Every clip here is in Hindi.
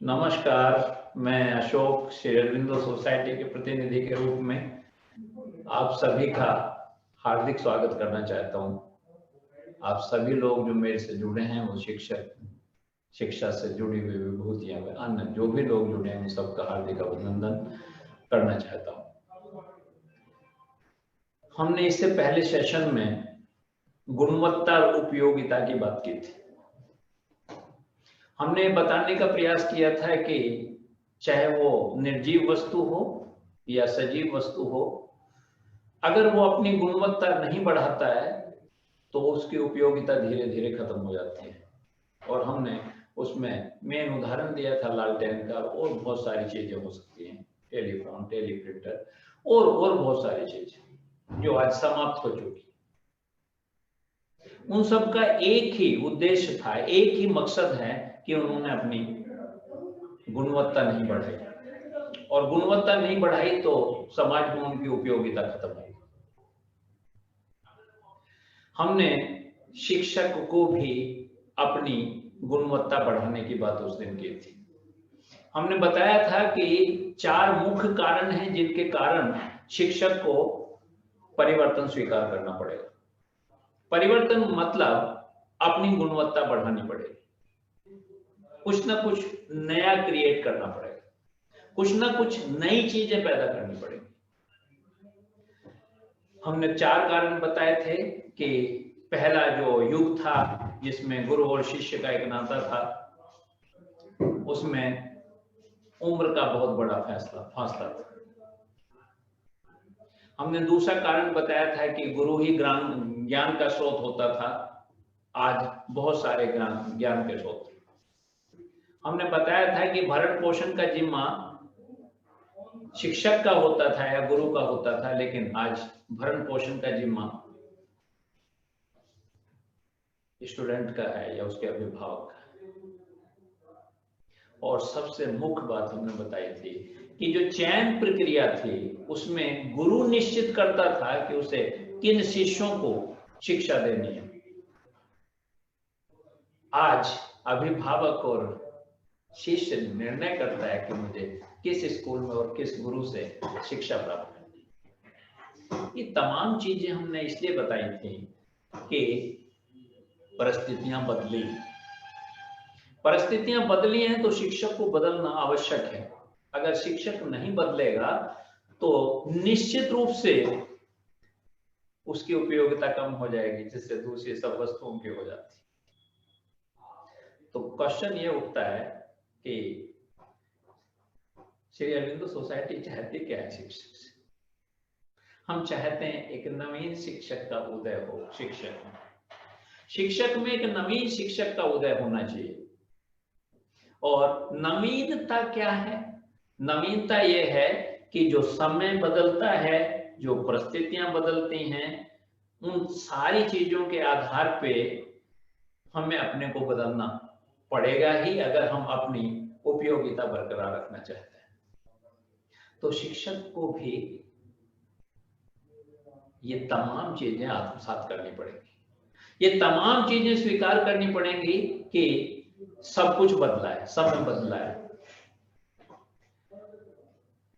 नमस्कार। मैं अशोक श्री अरविंदो सोसाइटी के प्रतिनिधि के रूप में आप सभी का हार्दिक स्वागत करना चाहता हूं। आप सभी लोग जो मेरे से जुड़े हैं वो शिक्षा से जुड़ी हुई विभूतियां, अन्य जो भी लोग जुड़े हैं उन सबका हार्दिक अभिनंदन करना चाहता हूं। हमने इससे पहले सेशन में गुणवत्ता और उपयोगिता की बात की थी। हमने बताने का प्रयास किया था कि चाहे वो निर्जीव वस्तु हो या सजीव वस्तु हो, अगर वो अपनी गुणवत्ता नहीं बढ़ाता है तो उसकी उपयोगिता धीरे धीरे खत्म हो जाती है। और हमने उसमें मेन उदाहरण दिया था लालटेन का, और बहुत सारी चीजें हो सकती हैं, टेलीफोन, टेलीप्रिंटर और बहुत सारी चीजें जो आज समाप्त हो चुकी। उन सब का एक ही उद्देश्य था, एक ही मकसद है कि उन्होंने अपनी गुणवत्ता नहीं बढ़ाई, और गुणवत्ता नहीं बढ़ाई तो समाज में उनकी उपयोगिता खत्म हो गई। हमने शिक्षक को भी अपनी गुणवत्ता बढ़ाने की बात उस दिन की थी। हमने बताया था कि 4 मुख्य कारण हैं जिनके कारण शिक्षक को परिवर्तन स्वीकार करना पड़ेगा। परिवर्तन मतलब अपनी गुणवत्ता बढ़ानी पड़ेगी, कुछ ना कुछ नया क्रिएट करना पड़ेगा, कुछ ना कुछ नई चीजें पैदा करनी पड़ेगी। हमने 4 कारण बताए थे कि पहला जो युग था जिसमें गुरु और शिष्य का एक नाता था, उसमें उम्र का बहुत बड़ा फासला था। हमने दूसरा कारण बताया था कि गुरु ही ज्ञान का स्रोत होता था। आज बहुत सारे ज्ञान के स्रोत। हमने बताया था कि भरण पोषण का जिम्मा शिक्षक का होता था या गुरु का होता था, लेकिन आज भरण पोषण का जिम्मा स्टूडेंट का है या उसके अभिभावक का है। और सबसे मुख्य बात हमने बताई थी कि जो चयन प्रक्रिया थी उसमें गुरु निश्चित करता था कि उसे किन शिष्यों को शिक्षा देनी है। आज अभिभावक और शिष्य निर्णय करता है कि मुझे किस स्कूल में और किस गुरु से शिक्षा प्राप्त करनी है। ये तमाम चीजें हमने इसलिए बताई थी कि परिस्थितियां बदली हैं तो शिक्षक को बदलना आवश्यक है। अगर शिक्षक नहीं बदलेगा तो निश्चित रूप से उसकी उपयोगिता कम हो जाएगी, जिससे दूसरी सब वस्तुओं की हो जाती। तो क्वेश्चन ये उठता है कि श्री अरविंदो सोसाइटी चाहती क्या है शिक्षक से? हम चाहते हैं एक नवीन शिक्षक का उदय हो। शिक्षक में एक नवीन शिक्षक का उदय होना चाहिए। और नवीनता क्या है? नवीनता यह है कि जो समय बदलता है, जो परिस्थितियां बदलती हैं, उन सारी चीजों के आधार पे हमें अपने को बदलना पड़ेगा ही, अगर हम अपनी उपयोगिता बरकरार रखना चाहते हैं। तो शिक्षक को भी ये तमाम चीजें आत्मसात करनी पड़ेंगी, ये तमाम चीजें स्वीकार करनी पड़ेंगी कि सब कुछ बदला है, समय बदला है,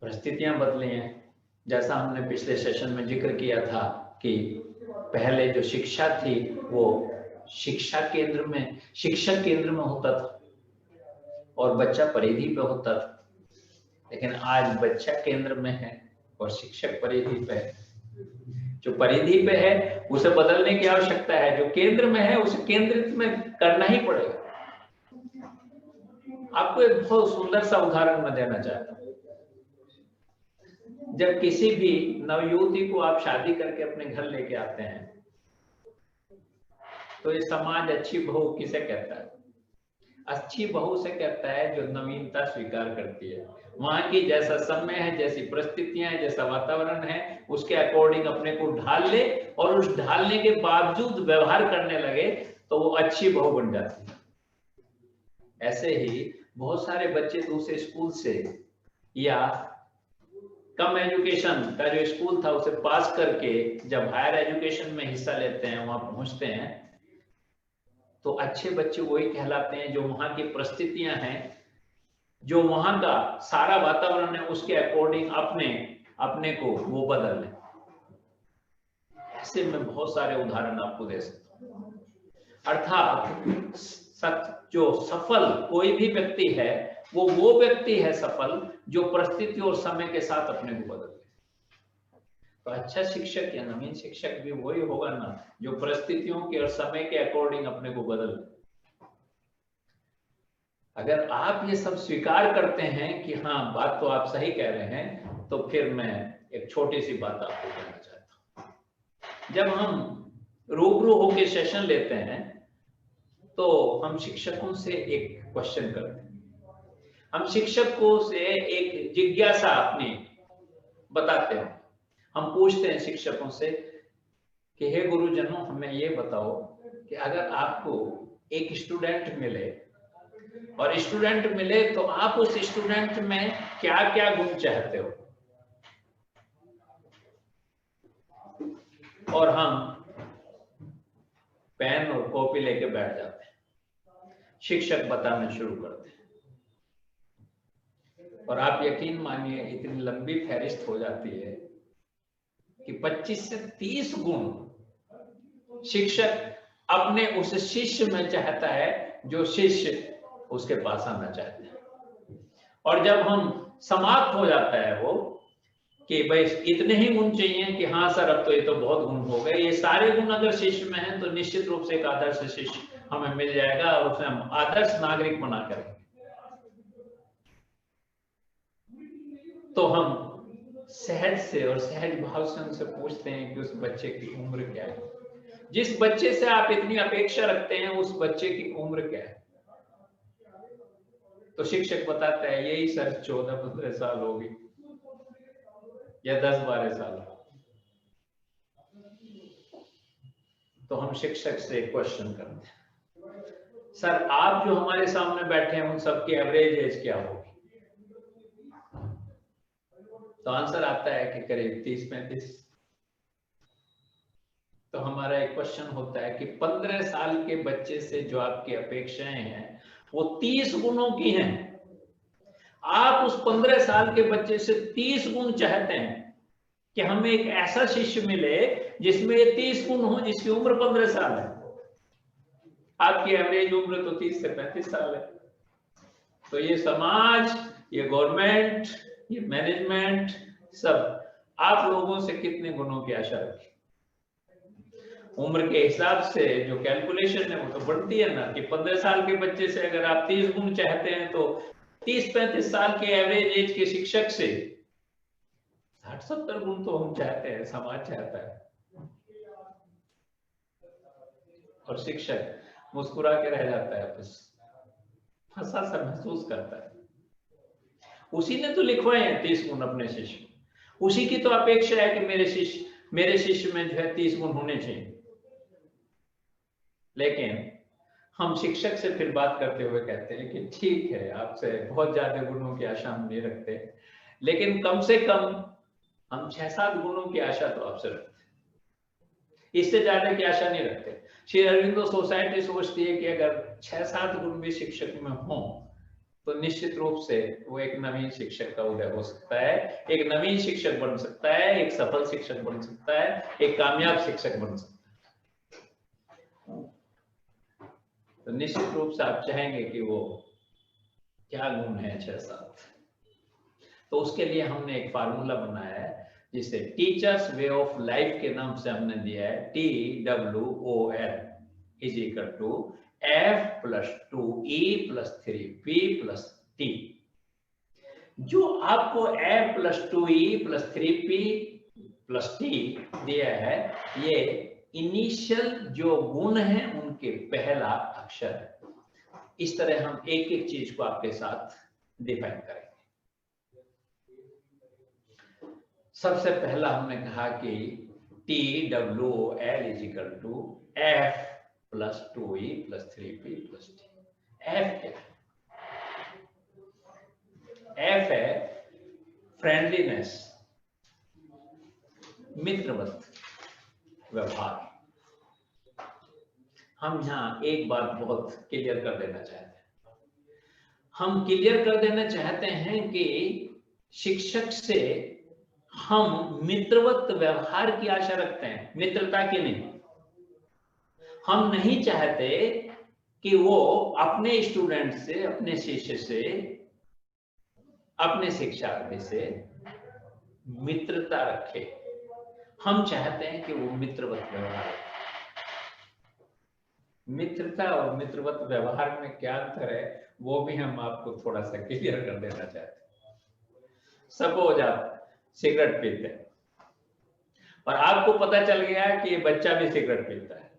परिस्थितियां बदली हैं। जैसा हमने पिछले सेशन में जिक्र किया था कि पहले जो शिक्षा थी वो शिक्षक केंद्र में होता था और बच्चा परिधि पे होता था, लेकिन आज बच्चा केंद्र में है और शिक्षक परिधि पे है। जो परिधि पे है उसे बदलने की आवश्यकता है, जो केंद्र में है उसे केंद्रित में करना ही पड़ेगा। आपको एक बहुत सुंदर सा उदाहरण मैं देना चाहता हूँ। जब किसी भी नवयुवती को आप शादी करके अपने घर लेके आते हैं तो ये समाज अच्छी बहू किसे कहता है? अच्छी बहू से कहता है जो नवीनता स्वीकार करती है, वहां की जैसा समय है, जैसी परिस्थितियां हैं, जैसा वातावरण है, उसके अकॉर्डिंग अपने को ढाल ले और उस ढालने के बावजूद व्यवहार करने लगे तो वो अच्छी बहू बन जाती है। ऐसे ही बहुत सारे बच्चे दूसरे स्कूल से या कम एजुकेशन का जो स्कूल था उसे पास करके जब हायर एजुकेशन में हिस्सा लेते हैं, वहां पहुंचते हैं, तो अच्छे बच्चे वही कहलाते हैं जो वहां की परिस्थितियां हैं जो वहां का सारा वातावरण है उसके अकॉर्डिंग अपने को वो बदल लें। ऐसे मैं बहुत सारे उदाहरण आपको दे सकता हूँ। अर्थात जो सफल कोई भी व्यक्ति है वो व्यक्ति है सफल जो परिस्थिति और समय के साथ अपने को बदल ले। तो अच्छा शिक्षक या नवीन शिक्षक भी वही होगा ना जो परिस्थितियों के और समय के अकॉर्डिंग अपने को बदल ले। अगर आप ये सब स्वीकार करते हैं कि हाँ बात तो आप सही कह रहे हैं, तो फिर मैं एक छोटी सी बात आपको कहना चाहता हूँ। जब हम रूबरू होके सेशन लेते हैं तो हम शिक्षकों से एक क्वेश्चन करते हैं, हम शिक्षकों से एक जिज्ञासा अपनी बताते हैं। हम पूछते हैं शिक्षकों से कि हे गुरुजनों, हमें ये बताओ कि अगर आपको एक स्टूडेंट मिले और स्टूडेंट मिले तो आप उस स्टूडेंट में क्या क्या गुण चाहते हो। और हम पेन और कॉपी लेके बैठ जाते हैं, शिक्षक बताना शुरू करते हैं और आप यकीन मानिए इतनी लंबी फहरिस्त हो जाती है कि 25 से 30 गुण शिक्षक अपने उस शिष्य में चाहता है जो शिष्य उसके पास आना चाहते हैं। और जब हम समाप्त हो जाता है वो कि भाई इतने ही गुण चाहिए कि हाँ सर अब तो ये तो बहुत गुण हो गए, ये सारे गुण अगर शिष्य में हैं तो निश्चित रूप से एक आदर्श शिष्य हमें मिल जाएगा और उसे हम आदर्श नागरिक बना करेंगे। तो हम सहज से और सहज भाव से उनसे पूछते हैं कि उस बच्चे की उम्र क्या है, जिस बच्चे से आप इतनी अपेक्षा रखते हैं उस बच्चे की उम्र क्या है। तो शिक्षक बताता है यही सर 14-15 साल होगी या 10-12 साल। तो हम शिक्षक से क्वेश्चन करते हैं, सर आप जो हमारे सामने बैठे हैं उन सबकी एवरेज एज क्या होगी। तो आंसर आता है कि करीब 30-35। तो हमारा एक क्वेश्चन होता है कि 15 साल के बच्चे से जो आपकी अपेक्षाएं हैं वो 30 गुणों की हैं। आप उस 15 साल के बच्चे से 30 गुण चाहते हैं कि हमें एक ऐसा शिष्य मिले जिसमें ये 30 गुण हो, जिसकी उम्र 15 साल है। आपकी एवरेज उम्र तो 30 से 35 साल है। तो ये समाज, ये गवर्नमेंट, ये मैनेजमेंट सब आप लोगों से कितने गुणों की आशा रखी। उम्र के हिसाब से जो कैलकुलेशन है वो तो बढ़ती है ना, कि 15 साल के बच्चे से अगर आप 30 गुण चाहते हैं तो 30-35 साल के एवरेज एज के शिक्षक से 60-70 गुण तो हम चाहते हैं, समाज चाहता है। और शिक्षक मुस्कुरा के रह जाता है, बस फंसा सा महसूस करता है। उसी ने तो लिखवाए हैं 30 गुण अपने शिष्य, उसी की तो अपेक्षा है कि मेरे शिष्य में जो है 30 गुण होने चाहिए। लेकिन हम शिक्षक से फिर बात करते हुए कहते हैं कि ठीक है, आपसे बहुत ज्यादा गुणों की आशा हम नहीं रखते, लेकिन कम से कम हम 6-7 गुणों की आशा तो आपसे रखते हैं, इससे ज्यादा की आशा नहीं रखते। श्री अरविंदो सोसाइटी सोचती है कि अगर 6-7 गुण भी शिक्षक में हो तो निश्चित रूप से वो एक नवीन शिक्षक का उदय हो सकता है, एक नवीन शिक्षक बन सकता है, एक सफल शिक्षक बन सकता है, एक कामयाब शिक्षक बन सकता है। तो निश्चित रूप से आप चाहेंगे कि वो क्या गुण है 6-7। तो उसके लिए हमने एक फार्मूला बनाया है जिसे टीचर्स वे ऑफ लाइफ के नाम से हमने दिया है TWOL is equal to F+2E+3P+T। जो आपको F+2E+3P+T दिया है, ये इनिशियल जो गुण है उनके पहला अक्षर है। इस तरह हम एक एक चीज को आपके साथ डिफाइन करेंगे। सबसे पहला हमने कहा कि TWOL is equal to F+2E+3P+T। F क्या है? F है फ्रेंडलीनेस, मित्रवत व्यवहार। हम यहां एक बात बहुत क्लियर कर देना चाहते हैं, हम क्लियर कर देना चाहते हैं कि शिक्षक से हम मित्रवत व्यवहार की आशा रखते हैं, मित्रता की नहीं। हम नहीं चाहते कि वो अपने स्टूडेंट से, अपने शिष्य से, अपने शिक्षार्थी से मित्रता रखे। हम चाहते हैं कि वो मित्रवत व्यवहार। मित्रता और मित्रवत व्यवहार में क्या अंतर है वो भी हम आपको थोड़ा सा क्लियर कर देना चाहते हैं। सपोज आप सिगरेट पीते हैं और आपको पता चल गया कि ये बच्चा भी सिगरेट पीता है।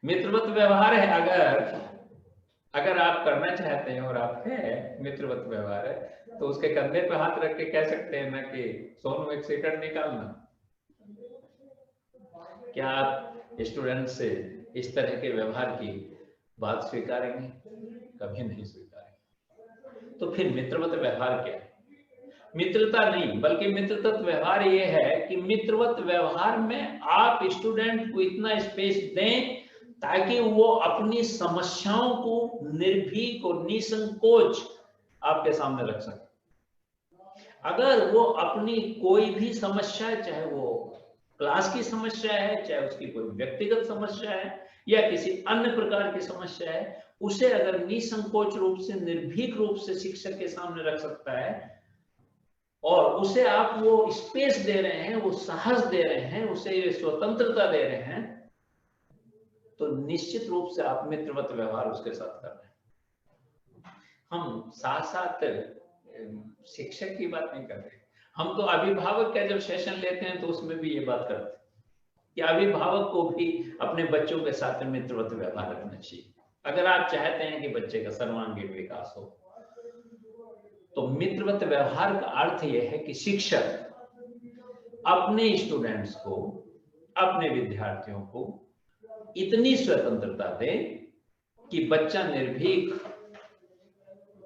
मित्रवत व्यवहार है, अगर आप करना चाहते हैं और आप है मित्रवत व्यवहार है, तो उसके कंधे पे हाथ रख के कह सकते हैं ना कि सोनू एक सिगरेट निकालना। क्या आप स्टूडेंट से इस तरह के व्यवहार की बात स्वीकारेंगे? कभी नहीं स्वीकारेंगे। तो फिर मित्रवत व्यवहार क्या है? मित्रता नहीं, बल्कि मित्रवत व्यवहार ये है कि मित्रवत व्यवहार में आप स्टूडेंट को इतना स्पेस दें ताकि वो अपनी समस्याओं को निर्भीक और निसंकोच आपके सामने रख सके। अगर वो अपनी कोई भी समस्या, चाहे वो क्लास की समस्या है, चाहे उसकी कोई व्यक्तिगत समस्या है या किसी अन्य प्रकार की समस्या है, उसे अगर निसंकोच रूप से, निर्भीक रूप से शिक्षक के सामने रख सकता है और उसे आप वो स्पेस दे रहे हैं, वो साहस दे रहे हैं, उसे स्वतंत्रता दे रहे हैं, तो निश्चित रूप से आप मित्रवत व्यवहार उसके साथ कर रहे हैं। हम साथ साथ शिक्षक की बात नहीं कर रहे, हम तो अभिभावक का जब सेशन लेते हैं तो उसमें भी ये बात करते हैं कि अभिभावक को भी अपने बच्चों के साथ मित्रवत व्यवहार रखना चाहिए। अगर आप चाहते हैं कि बच्चे का सर्वांगीण विकास हो, तो मित्रवत व्यवहार का अर्थ यह है कि शिक्षक अपने स्टूडेंट्स को, अपने विद्यार्थियों को इतनी स्वतंत्रता दे कि बच्चा निर्भीक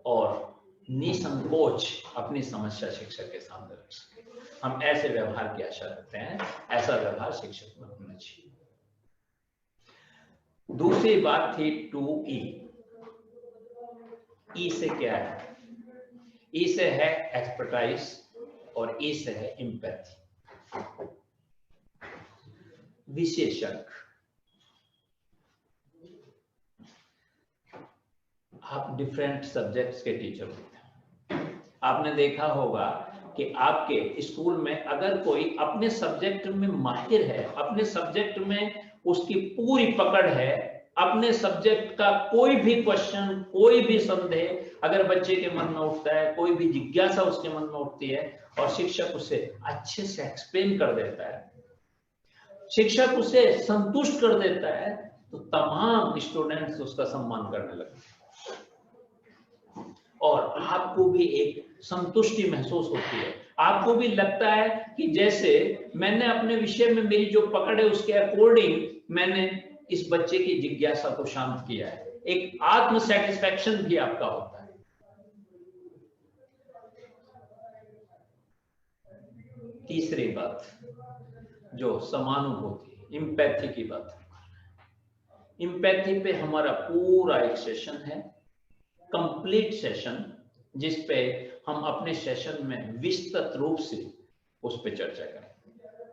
और निसंकोच अपनी समस्या शिक्षक के सामने रख सके। हम ऐसे व्यवहार की आशा रखते हैं, ऐसा व्यवहार शिक्षक में होना चाहिए। दूसरी बात थी 2E। ई से क्या है? ई से है एक्सपर्टाइज और ई से है एम्पैथी, विशेषज्ञ। आप डिफरेंट सब्जेक्ट्स के टीचर होते हैं। आपने देखा होगा कि आपके स्कूल में अगर कोई अपने सब्जेक्ट में माहिर है, अपने सब्जेक्ट में उसकी पूरी पकड़ है, अपने सब्जेक्ट का कोई भी क्वेश्चन, कोई भी संदेह अगर बच्चे के मन में उठता है, कोई भी जिज्ञासा उसके मन में उठती है और शिक्षक उसे अच्छे से एक्सप्लेन कर देता है, शिक्षक उसे संतुष्ट कर देता है, तो तमाम स्टूडेंट्स उसका सम्मान करने लगते हैं और आपको भी एक संतुष्टि महसूस होती है। आपको भी लगता है कि जैसे मैंने अपने विषय में मेरी जो पकड़ है उसके अकॉर्डिंग मैंने इस बच्चे की जिज्ञासा को शांत किया है। एक आत्म सेटिस्फैक्शन भी आपका होता है। तीसरी बात जो समानुभूति, एम्पैथी की बात है। एम्पैथी पे हमारा पूरा एक सेशन है, कंप्लीट सेशन, जिस पे हम अपने सेशन में विस्तृत रूप से उस पे चर्चा करेंगे।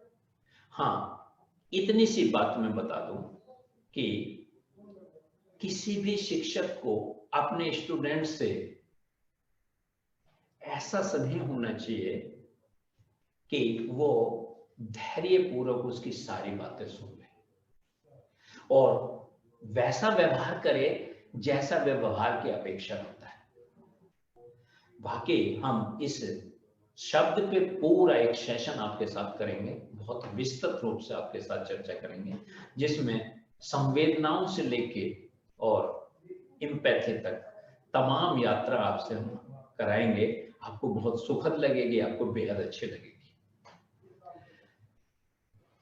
हाँ, इतनी सी बात मैं बता दूं कि किसी भी शिक्षक को अपने स्टूडेंट से ऐसा स्नेह होना चाहिए कि वो धैर्यपूर्वक उसकी सारी बातें सुन ले और वैसा व्यवहार करे जैसा व्यवहार की अपेक्षा होता है। बाकी हम इस शब्द पे पूरा एक सेशन आपके साथ करेंगे, बहुत विस्तृत रूप से आपके साथ चर्चा करेंगे, जिसमें संवेदनाओं से लेके और एम्पैथी तक तमाम यात्रा आपसे हम कराएंगे। आपको बहुत सुखद लगेगी, आपको बेहद अच्छी लगेगी।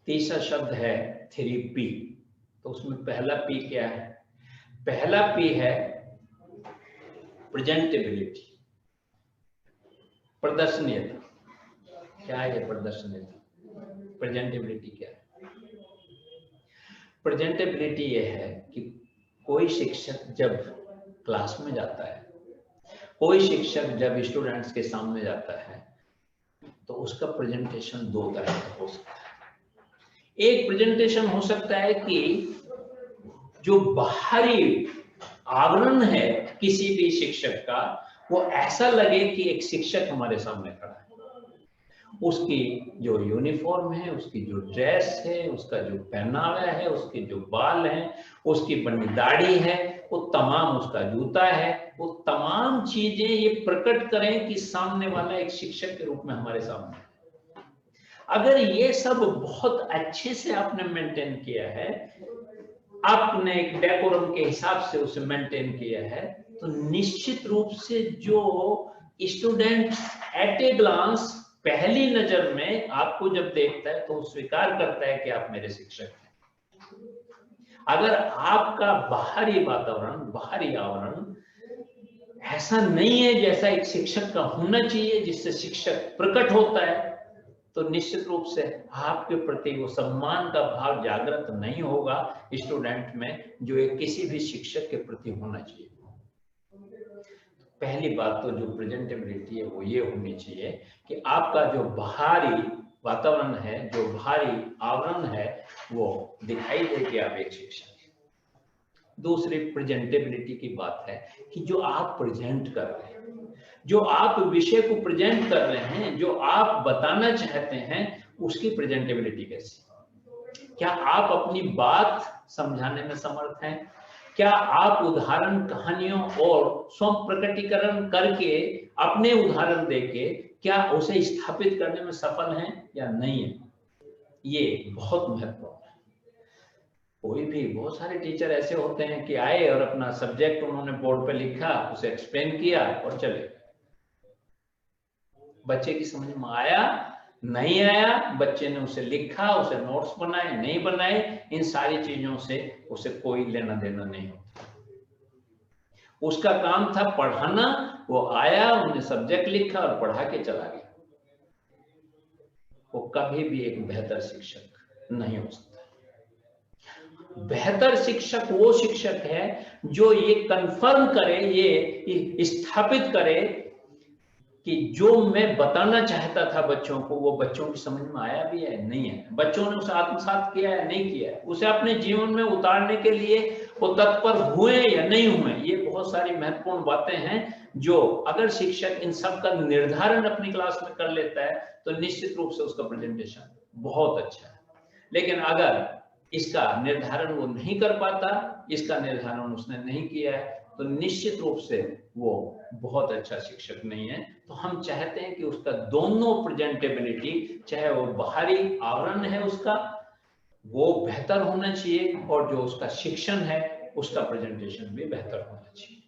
तीसरा शब्द है 3P। तो उसमें पहला P क्या है? पहला P है प्रेजेंटेबिलिटी, प्रदर्शनीयता। क्या है प्रदर्शनीयता? प्रेजेंटेबिलिटी क्या है? प्रेजेंटेबिलिटी यह है कि कोई शिक्षक जब क्लास में जाता है, कोई शिक्षक जब स्टूडेंट्स के सामने जाता है तो उसका प्रेजेंटेशन दो तरह का हो सकता है। एक प्रेजेंटेशन हो सकता है कि जो बाहरी आवरण है किसी भी शिक्षक का, वो ऐसा लगे कि एक शिक्षक हमारे सामने खड़ा है। उसकी जो यूनिफॉर्म है, उसकी जो ड्रेस है, उसका जो पहनावा है, उसके जो बाल हैं, उसकी बनी दाढ़ी है, वो तमाम, उसका जूता है, वो तमाम चीजें ये प्रकट करें कि सामने वाला एक शिक्षक के रूप में हमारे सामने है। अगर ये सब बहुत अच्छे से आपने मेंटेन किया है, आपने एक डेकोरम के हिसाब से उसे मेंटेन किया है, तो निश्चित रूप से जो स्टूडेंट एट ए ग्लांस पहली नजर में आपको जब देखता है तो स्वीकार करता है कि आप मेरे शिक्षक हैं। अगर आपका बाहरी वातावरण, बाहरी आवरण ऐसा नहीं है जैसा एक शिक्षक का होना चाहिए, जिससे शिक्षक प्रकट होता है, तो निश्चित रूप से आपके प्रति वो सम्मान का भाव जागृत नहीं होगा स्टूडेंट में, जो एक किसी भी शिक्षक के प्रति होना चाहिए। पहली बात तो जो प्रेजेंटेबिलिटी है वो ये होनी चाहिए कि आपका जो बाहरी वातावरण है, जो बाहरी आवरण है, वो दिखाई दे कि आप एक शिक्षक हैं। दूसरी प्रेजेंटेबिलिटी की बात है कि जो आप प्रेजेंट कर रहे हैं, जो आप विषय को प्रेजेंट कर रहे हैं, जो आप बताना चाहते हैं, उसकी प्रेजेंटेबिलिटी कैसी? क्या आप अपनी बात समझाने में समर्थ हैं? क्या आप उदाहरण, कहानियों और स्व प्रकटीकरण करके, अपने उदाहरण देके क्या उसे स्थापित करने में सफल हैं या नहीं है? ये बहुत महत्वपूर्ण है। कोई भी, बहुत सारे टीचर ऐसे होते हैं कि आए और अपना सब्जेक्ट उन्होंने बोर्ड पे लिखा, उसे एक्सप्लेन किया और चले। बच्चे की समझ में आया, नहीं आया, बच्चे ने उसे लिखा, उसे नोट्स बनाए, नहीं बनाए, इन सारी चीजों से उसे कोई लेना देना नहीं होता। उसका काम था पढ़ाना, वो आया, उन्हें सब्जेक्ट लिखा और पढ़ा के चला गया। वो कभी भी एक बेहतर शिक्षक नहीं हो सकता। बेहतर शिक्षक वो शिक्षक है जो ये कंफर्म करे, ये स्थापित करे कि जो मैं बताना चाहता था बच्चों को, वो बच्चों की समझ में आया भी है, नहीं है, बच्चों ने उसे आत्मसात किया है, नहीं किया है, उसे अपने जीवन में उतारने के लिए वो तत्पर हुए या नहीं हुए। ये बहुत सारी महत्वपूर्ण बातें हैं जो अगर शिक्षक इन सब का निर्धारण अपनी क्लास में कर लेता है तो निश्चित रूप से उसका प्रेजेंटेशन बहुत अच्छा है। लेकिन अगर इसका निर्धारण वो नहीं कर पाता, इसका निर्धारण उसने नहीं किया है, तो निश्चित रूप से वो बहुत अच्छा शिक्षक नहीं है। तो हम चाहते हैं कि उसका दोनों प्रेजेंटेबिलिटी, चाहे वो बाहरी आवरण है उसका, वो बेहतर होना चाहिए, और जो उसका शिक्षण है उसका प्रेजेंटेशन भी बेहतर होना चाहिए।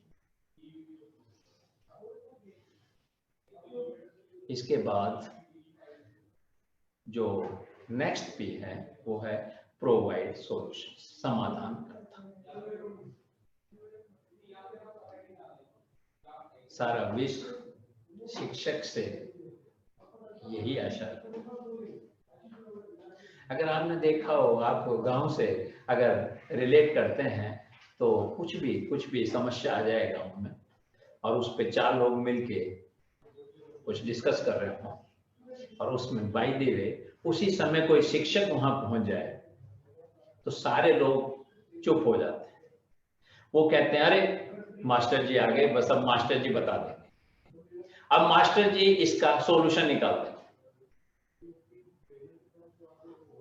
इसके बाद जो नेक्स्ट पी है वो है प्रोवाइड सॉल्यूशन, समाधान करता। सारा विश्व शिक्षक से यही आशा है। अगर आपने देखा हो, आप गांव से अगर रिलेट करते हैं तो कुछ भी समस्या आ जाए गांव में और उस पे 4 लोग मिलके कुछ डिस्कस कर रहे हो और उसमें बाय द वे उसी समय कोई शिक्षक वहां पहुंच जाए तो सारे लोग चुप हो जाते हैं। वो कहते हैं अरे मास्टर जी आ गए, बस अब मास्टर जी बता देंगे, अब मास्टर जी इसका सॉल्यूशन निकाल देंगे।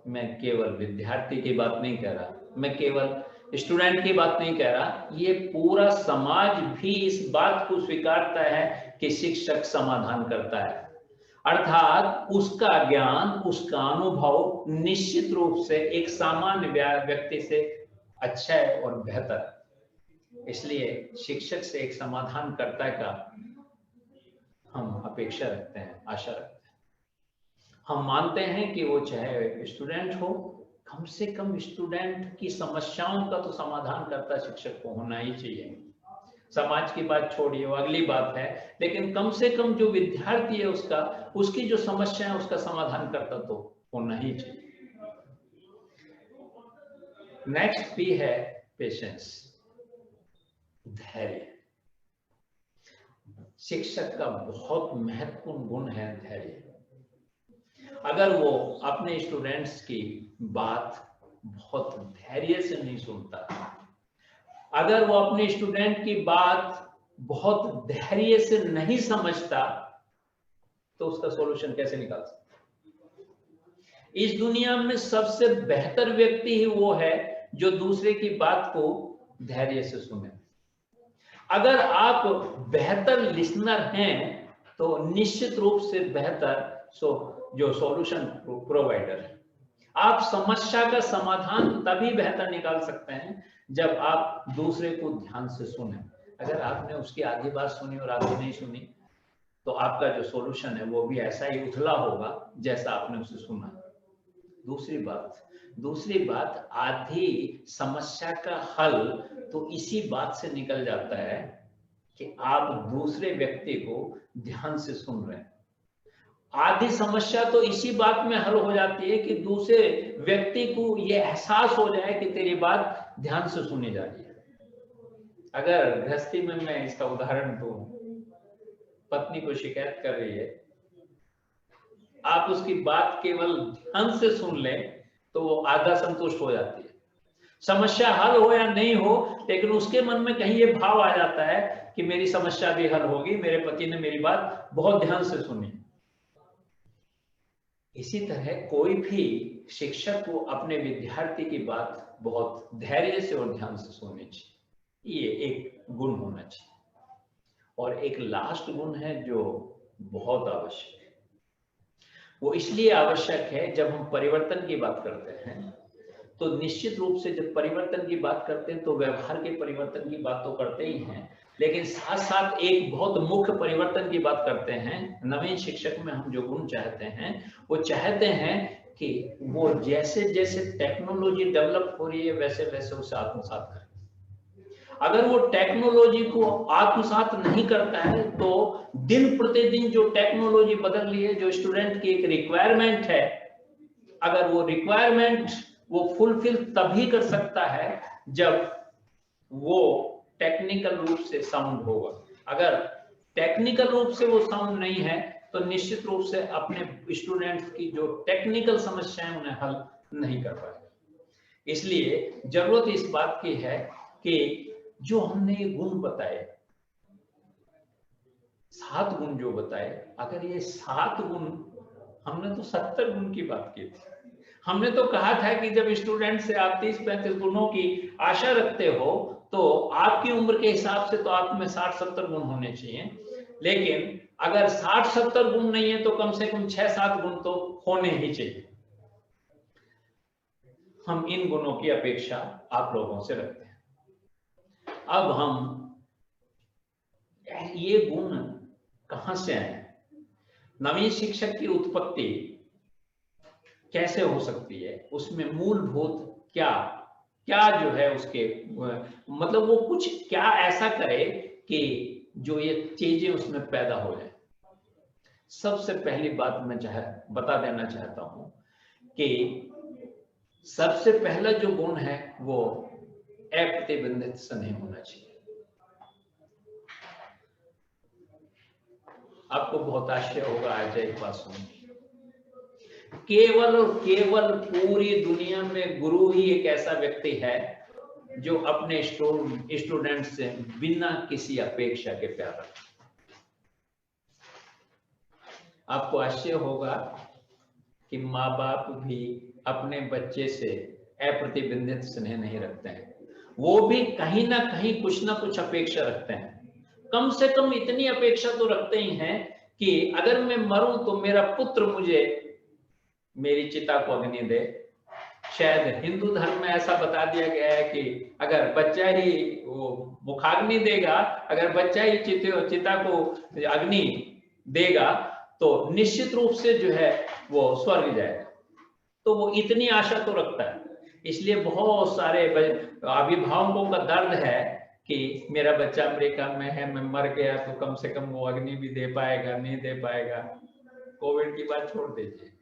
मैं केवल विद्यार्थी की बात नहीं कह रहा, मैं केवल स्टूडेंट की बात नहीं कह रहा, ये पूरा समाज भी इस बात को स्वीकारता है कि शिक्षक समाधान करता है, अर्थात उसका ज्ञान, उसका अनुभव निश्चित रूप से एक सामान्य व्यक्ति से अच्छा है और बेहतर है। इसलिए शिक्षक से एक समाधानकर्ता का हम अपेक्षा रखते हैं, आशा रखते हैं। हम मानते हैं कि वो चाहे स्टूडेंट हो, कम से कम स्टूडेंट की समस्याओं का तो समाधान करता शिक्षक को होना ही चाहिए। समाज की बात छोड़िए, वो अगली बात है, लेकिन कम से कम जो विद्यार्थी है उसकी जो समस्या है उसका समाधान करता तो होना ही चाहिए। नेक्स्ट पी है पेशेंस, धैर्य। शिक्षक का बहुत महत्वपूर्ण गुण है धैर्य। अगर वो अपने स्टूडेंट्स की बात बहुत धैर्य से नहीं सुनता, अगर वो अपने स्टूडेंट की बात बहुत धैर्य से नहीं समझता, तो उसका सॉल्यूशन कैसे निकाल सकता? इस दुनिया में सबसे बेहतर व्यक्ति ही वो है जो दूसरे की बात को धैर्य से सुने। अगर आप बेहतर लिसनर हैं तो निश्चित रूप से बेहतर जो सॉल्यूशन प्रोवाइडर है। आप समस्या का समाधान तभी बेहतर निकाल सकते हैं जब आप दूसरे को ध्यान से सुने। अगर आपने उसकी आधी बात सुनी और आधी नहीं सुनी, तो आपका जो सॉल्यूशन है वो भी ऐसा ही उथला होगा जैसा आपने उसे सुना। दूसरी बात, आधी समस्या का हल तो इसी बात से निकल जाता है कि आप दूसरे व्यक्ति को ध्यान से सुन रहे हैं। आधी समस्या तो इसी बात में हल हो जाती है कि दूसरे व्यक्ति को यह एहसास हो जाए कि तेरी बात ध्यान से सुनी जा रही है। अगर गृहस्थी में मैं इसका उदाहरण दूं, पत्नी को शिकायत कर रही है, आप उसकी बात केवल ध्यान से सुन लें तो वो आधा संतुष्ट हो जाती है। समस्या हल हो या नहीं हो, लेकिन उसके मन में कहीं ये भाव आ जाता है कि मेरी समस्या भी हल होगी, मेरे पति ने मेरी बात बहुत ध्यान से सुनी। इसी तरह कोई भी शिक्षक को अपने विद्यार्थी की बात बहुत धैर्य से और ध्यान से सुननी चाहिए। ये एक गुण होना चाहिए। और एक लास्ट गुण है जो बहुत आवश्यक है। वो इसलिए आवश्यक है जब हम परिवर्तन की बात करते हैं, तो निश्चित रूप से जब परिवर्तन की बात करते हैं तो व्यवहार के परिवर्तन की बात तो करते ही हैं, लेकिन साथ साथ एक बहुत मुख्य परिवर्तन की बात करते हैं। नवीन शिक्षक में हम जो गुण चाहते हैं, वो चाहते हैं कि वो जैसे जैसे टेक्नोलॉजी डेवलप हो रही है वैसे वैसे उसे आत्मसात करें। अगर वो टेक्नोलॉजी को आत्मसात नहीं करता है तो दिन प्रतिदिन जो टेक्नोलॉजी बदल रही है, जो स्टूडेंट की एक रिक्वायरमेंट है, अगर वो रिक्वायरमेंट वो फुलफिल तभी कर सकता है जब वो टेक्निकल रूप से साउंड होगा। अगर टेक्निकल रूप से वो साउंड नहीं है तो निश्चित रूप से अपने स्टूडेंट्स की जो टेक्निकल समस्याएं उन्हें हल नहीं कर पाएगा। इसलिए जरूरत इस बात की है कि जो हमने ये गुण बताए, 7 गुण जो बताए, अगर ये 7 गुण, हमने तो 70 गुण की बात की थी। हमने तो कहा था कि जब स्टूडेंट से आप 30-35 गुणों की आशा रखते हो तो आपकी उम्र के हिसाब से तो आप में 60-70 गुण होने चाहिए, लेकिन अगर 60-70 गुण नहीं है तो कम से कम 6-7 गुण तो होने ही चाहिए। हम इन गुणों की अपेक्षा आप लोगों से रखते हैं। अब हम ये गुण कहां से आए? नवीन शिक्षक की उत्पत्ति कैसे हो सकती है, उसमें मूलभूत क्या क्या जो है उसके मतलब वो कुछ क्या ऐसा करे कि जो ये चीजें उसमें पैदा हो जाए। सबसे पहली बात मैं बता देना चाहता हूं कि सबसे पहला जो गुण है वो अप्रतिबंधित स्नेह होना चाहिए। आपको बहुत आश्चर्य होगा आज एक बात सुन, केवल और केवल पूरी दुनिया में गुरु ही एक ऐसा व्यक्ति है जो अपने स्टूडेंट से बिना किसी अपेक्षा के प्यार रखता है। आपको आश्चर्य होगा कि माँ बाप भी अपने बच्चे से अप्रतिबंधित स्नेह नहीं रखते हैं। वो भी कहीं ना कहीं कुछ ना कुछ अपेक्षा रखते हैं। कम से कम इतनी अपेक्षा तो रखते ही हैं कि अगर मैं मरूं तो मेरा पुत्र मुझे मेरी चिता को अग्नि दे। शायद हिंदू धर्म में ऐसा बता दिया गया है कि अगर बच्चा ही वो मुखाग्नि देगा, अगर बच्चा ही चिता को अग्नि देगा तो निश्चित रूप से जो है वो स्वर्ग जाएगा। तो वो इतनी आशा तो रखता है। इसलिए बहुत सारे अभिभावकों का दर्द है कि मेरा बच्चा अमेरिका में है, मैं मर गया तो कम से कम वो अग्नि भी दे पाएगा, नहीं दे पाएगा। कोविड की बात छोड़ दीजिए,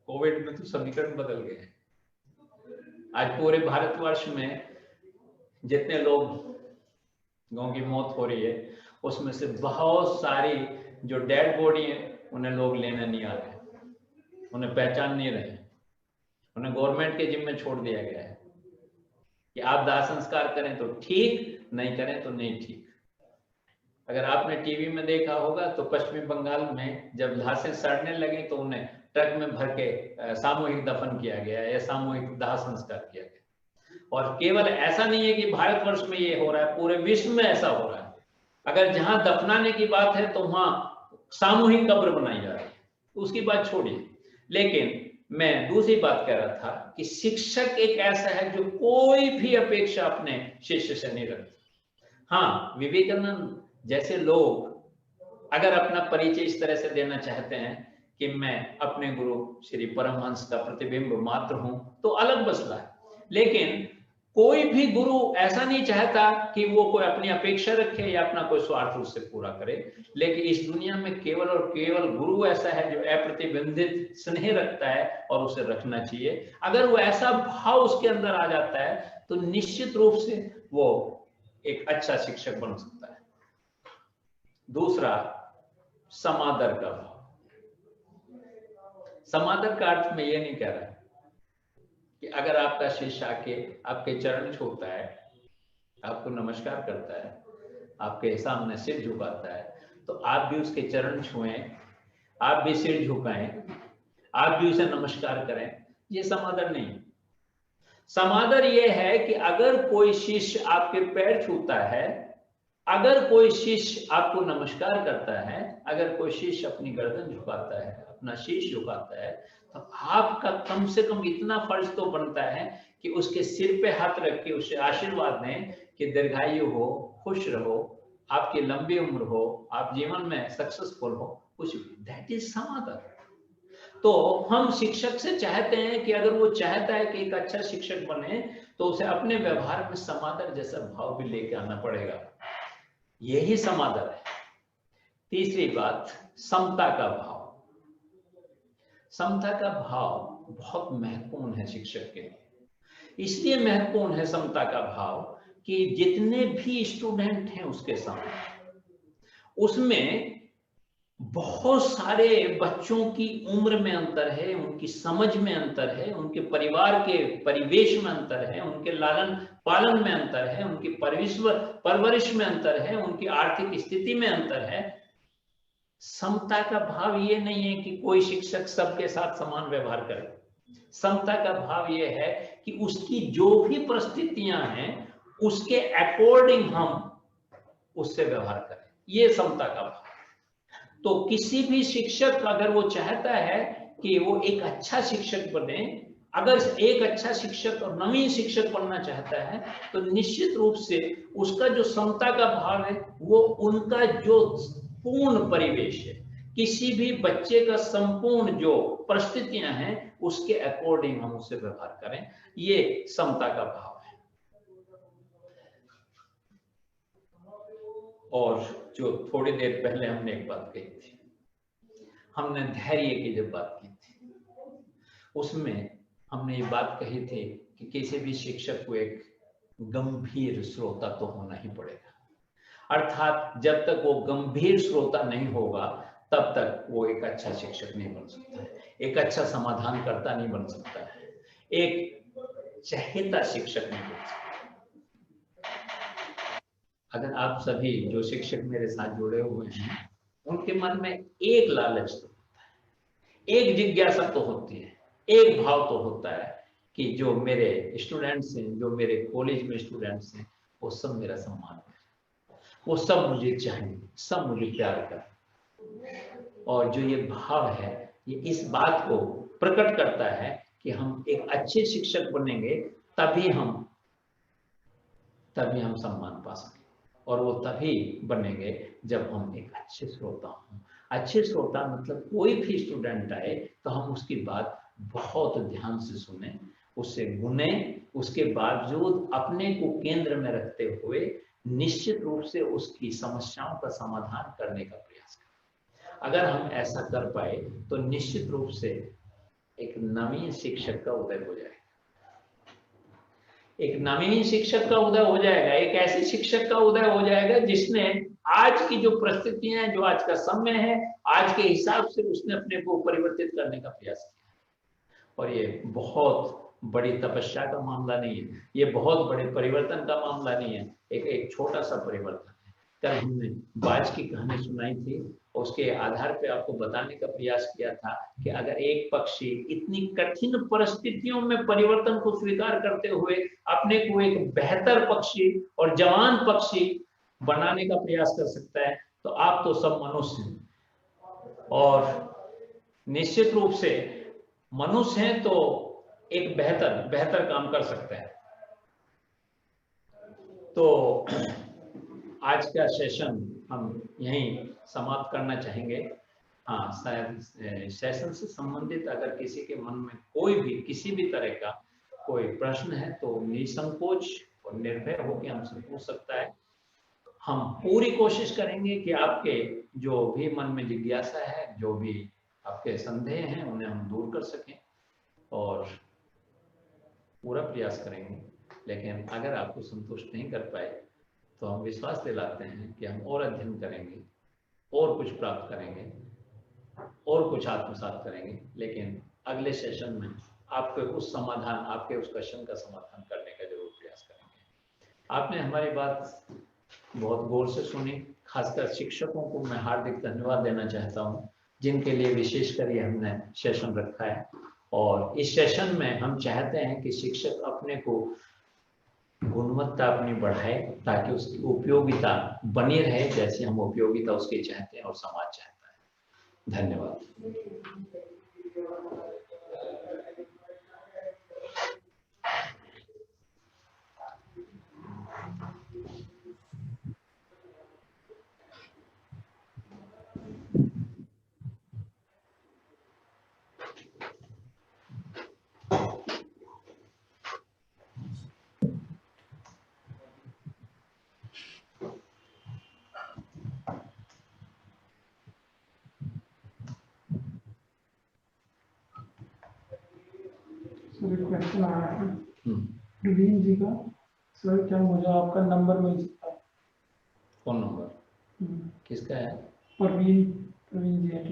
कोविड में तो समीकरण बदल गए हैं। आज पूरे भारतवर्ष में जितने लोगों की मौत हो रही है उसमें से बहुत सारी जो डेड बॉडी है उन्हें लोग लेने नहीं आ रहे, उन्हें पहचान नहीं रहे, उन्हें गवर्नमेंट के जिम्मे छोड़ दिया गया है कि आप दाह संस्कार करें तो ठीक, नहीं करें तो नहीं ठीक। अगर आपने टीवी में देखा होगा तो पश्चिमी बंगाल में जब लाशें सड़ने लगी तो उन्हें ट्रक में भर के सामूहिक दफन किया गया या सामूहिक दाह संस्कार किया गया। और केवल ऐसा नहीं है कि भारतवर्ष में ये हो रहा है, पूरे विश्व में ऐसा हो रहा है। अगर जहां दफनाने की बात है तो वहां सामूहिक कब्र बनाई जा रही है, उसकी बात छोड़िए। लेकिन मैं दूसरी बात कह रहा था कि शिक्षक एक ऐसा है जो कोई भी अपेक्षा अपने शिष्य से नहीं रखता। हाँ, विवेकानंद जैसे लोग अगर अपना परिचय इस तरह से देना चाहते हैं कि मैं अपने गुरु श्री परमहंस का प्रतिबिंब मात्र हूं, तो अलग मसला है। लेकिन कोई भी गुरु ऐसा नहीं चाहता कि वो कोई अपनी अपेक्षा रखे या अपना कोई स्वार्थ उससे पूरा करे। लेकिन इस दुनिया में केवल और केवल गुरु ऐसा है जो अप्रतिबंधित स्नेह रखता है और उसे रखना चाहिए। अगर वो ऐसा भाव उसके अंदर आ जाता है तो निश्चित रूप से वो एक अच्छा शिक्षक बन सकता है। दूसरा, समादर का भाव। समादर का अर्थ में ये नहीं कह रहा कि अगर आपका शिष्य आके आपके चरण छूता है, आपको नमस्कार करता है, आपके सामने सिर झुकाता है, तो आप भी उसके चरण छुएं, आप भी सिर झुकाएं, आप भी उसे नमस्कार करें। ये समादर नहीं। समादर ये है कि अगर कोई शिष्य आपके पैर छूता है, अगर कोई शिष्य आपको नमस्कार करता है, अगर कोई शिष्य अपनी गर्दन झुकाता है, अपना शीश झुकाता है, तो आपका कम से कम इतना फर्ज तो बनता है कि उसके सिर पे हाथ रख के उसे आशीर्वाद दें कि दीर्घायु हो, खुश रहो, आपकी लंबी उम्र हो, आप जीवन में सक्सेसफुल हो, कुछ भी। दैट इज समादर। तो हम शिक्षक से चाहते हैं कि अगर वो चाहता है कि एक अच्छा शिक्षक बने तो उसे अपने व्यवहार में समादर जैसा भाव भी लेके आना पड़ेगा। यही समादर है। तीसरी बात, समता का भाव। समता का भाव बहुत महत्वपूर्ण है शिक्षक के लिए। इसलिए महत्वपूर्ण है समता का भाव कि जितने भी स्टूडेंट हैं उसके सामने, उसमें बहुत सारे बच्चों की उम्र में अंतर है, उनकी समझ में अंतर है, उनके परिवार के परिवेश में अंतर है, उनके लालन पालन में अंतर है, उनकी परवरिश में अंतर है, उनकी आर्थिक स्थिति में अंतर है। समता का भाव ये नहीं है कि कोई शिक्षक सबके साथ समान व्यवहार करे। समता का भाव ये है कि उसकी जो भी परिस्थितियां हैं उसके अकॉर्डिंग हम उससे व्यवहार करें। ये समता का भाव। तो किसी भी शिक्षक अगर वो चाहता है कि वो एक अच्छा शिक्षक बने, अगर एक अच्छा शिक्षक और नवीन शिक्षक बनना चाहता है तो निश्चित रूप से उसका जो समता का भाव है वो उनका जो पूर्ण परिवेश है, किसी भी बच्चे का संपूर्ण जो परिस्थितियां हैं उसके अकॉर्डिंग हम उससे व्यवहार करें। ये समता का भाव है। और जो थोड़ी देर पहले हमने एक बात कही थी, हमने धैर्य की जब बात की थी, उसमें हमने ये बात कही थी कि किसी भी शिक्षक को एक गंभीर श्रोता तो होना ही पड़ेगा। अर्थात जब तक वो गंभीर श्रोता नहीं होगा तब तक वो एक अच्छा शिक्षक नहीं बन सकता है, एक अच्छा समाधानकर्ता नहीं बन सकता है, एक चहेता शिक्षक नहीं बन सकता। अगर आप सभी जो शिक्षक मेरे साथ जुड़े हुए हैं उनके मन में एक लालच तो होता है, एक जिज्ञासा तो होती है, एक भाव तो होता है कि जो मेरे स्टूडेंट्स हैं, जो मेरे कॉलेज में स्टूडेंट्स हैं, वो सब मेरा सम्मान करें, वो सब मुझे चाहिए, सब मुझे प्यार करें। और जो ये भाव है ये इस बात को प्रकट करता है कि हम एक अच्छे शिक्षक बनेंगे तभी हम सम्मान पा सकें। और वो तभी बनेंगे जब हम एक अच्छे श्रोता हों। अच्छे श्रोता मतलब कोई भी स्टूडेंट आए तो हम उसकी बात बहुत ध्यान से सुने, उससे गुने, उसके बावजूद अपने को केंद्र में रखते हुए निश्चित रूप से उसकी समस्याओं का समाधान करने का प्रयास करें। अगर हम ऐसा कर पाए तो निश्चित रूप से एक नवीन शिक्षक का उदय हो जाएगा। एक नवीन शिक्षक का उदय हो जाएगा, एक ऐसे शिक्षक का उदय हो जाएगा जिसने आज की जो परिस्थितियां हैं, जो आज का समय है, आज के हिसाब से उसने अपने को परिवर्तित करने का प्रयास किया। और ये बहुत बड़ी तपस्या का मामला नहीं है, ये बहुत बड़े परिवर्तन का मामला नहीं है, एक छोटा सा परिवर्तन है। कल हमने बाज की कहानी सुनाई थी, उसके आधार पे आपको बताने का प्रयास किया था कि अगर एक पक्षी इतनी कठिन परिस्थितियों में परिवर्तन को स्वीकार करते हुए अपने को एक बेहतर पक्षी और जवान पक्षी बनाने का प्रयास कर सकता है, तो आप तो सब मनुष्य हैं। और निश्चित रूप से मनुष्य हैं तो एक बेहतर काम कर सकते हैं। तो आज का सेशन हम यहीं समाप्त करना चाहेंगे। हाँ, शायद सेशन से संबंधित अगर किसी के मन में कोई भी किसी भी तरह का कोई प्रश्न है तो निसंकोच और निर्भय होकर हमसे पूछ सकता है। हम पूरी कोशिश करेंगे कि आपके जो भी मन में जिज्ञासा है, जो भी आपके संदेह हैं, उन्हें हम दूर कर सकें और पूरा प्रयास करेंगे। लेकिन अगर आपको संतुष्ट नहीं कर पाए तो हम विश्वास दिलाते हैं कि हम और अध्ययन करेंगे और कुछ प्राप्त करेंगे और कुछ आत्मसात करेंगे, लेकिन अगले सेशन में आपके उस समाधान, आपके उस क्वेश्चन का समाधान करने का जरूर प्रयास करेंगे। आपने हमारी बात बहुत गौर से सुनी। खासकर शिक्षकों को मैं हार्दिक धन्यवाद देना चाहता हूँ, जिनके लिए विशेषकर ये हमने सेशन रखा है। और इस सेशन में हम चाहते हैं कि शिक्षक अपने को गुणवत्ता अपनी बढ़ाए ताकि उसकी उपयोगिता बनी रहे, जैसे हम उपयोगिता उसकी चाहते हैं और समाज चाहता है। धन्यवाद। सर एक क्वेश्चन आ रहा है प्रवीण जी का। सर क्या मुझे आपका नंबर मिल सकता है? फोन नंबर किसका है? प्रवीण जी है।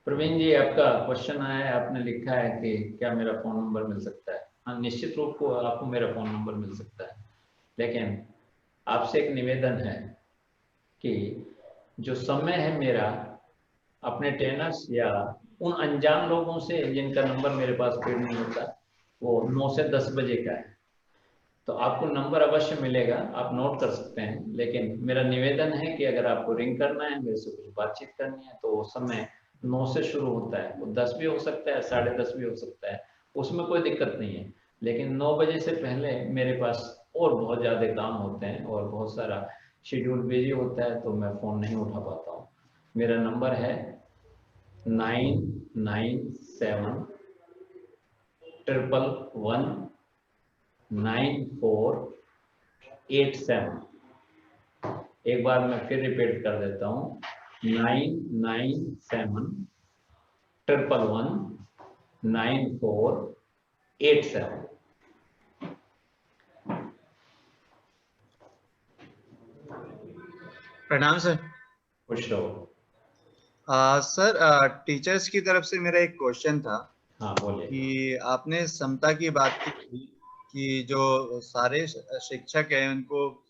प्रवीण जी, आपका क्वेश्चन आया है, आपने लिखा है कि क्या मेरा फोन नंबर मिल सकता है। हाँ, निश्चित रूप से आपको मेरा फोन नंबर मिल सकता है, लेकिन आपसे एक निवेदन है कि जो समय है मेरा अपने ट्रेनर्स या उन अनजान लोगों से जिनका नंबर मेरे पास फीड नहीं होता, वो 9 से 10 बजे का है। तो आपको नंबर अवश्य मिलेगा, आप नोट कर सकते हैं। लेकिन मेरा निवेदन है कि अगर आपको रिंग करना है, मेरे से कुछ बातचीत करनी है, तो समय 9 से शुरू होता है। वो 10 भी हो सकता है, 10:30 भी हो सकता है, उसमें कोई दिक्कत नहीं है। लेकिन 9 बजे से पहले मेरे पास और बहुत ज़्यादा काम होते हैं और बहुत सारा शेड्यूल बिजी होता है, तो मैं फ़ोन नहीं उठा पाता हूँ। मेरा नंबर है 997 111 9487। एक बार मैं फिर रिपीट कर देता हूँ, 997 111 9487। प्रणाम सर। खुश रहो। सर टीचर्स की तरफ से मेरा एक क्वेश्चन था। हाँ बोलिए। कि आपने समता की बात की थी कि जो सारे शिक्षक हैं उनको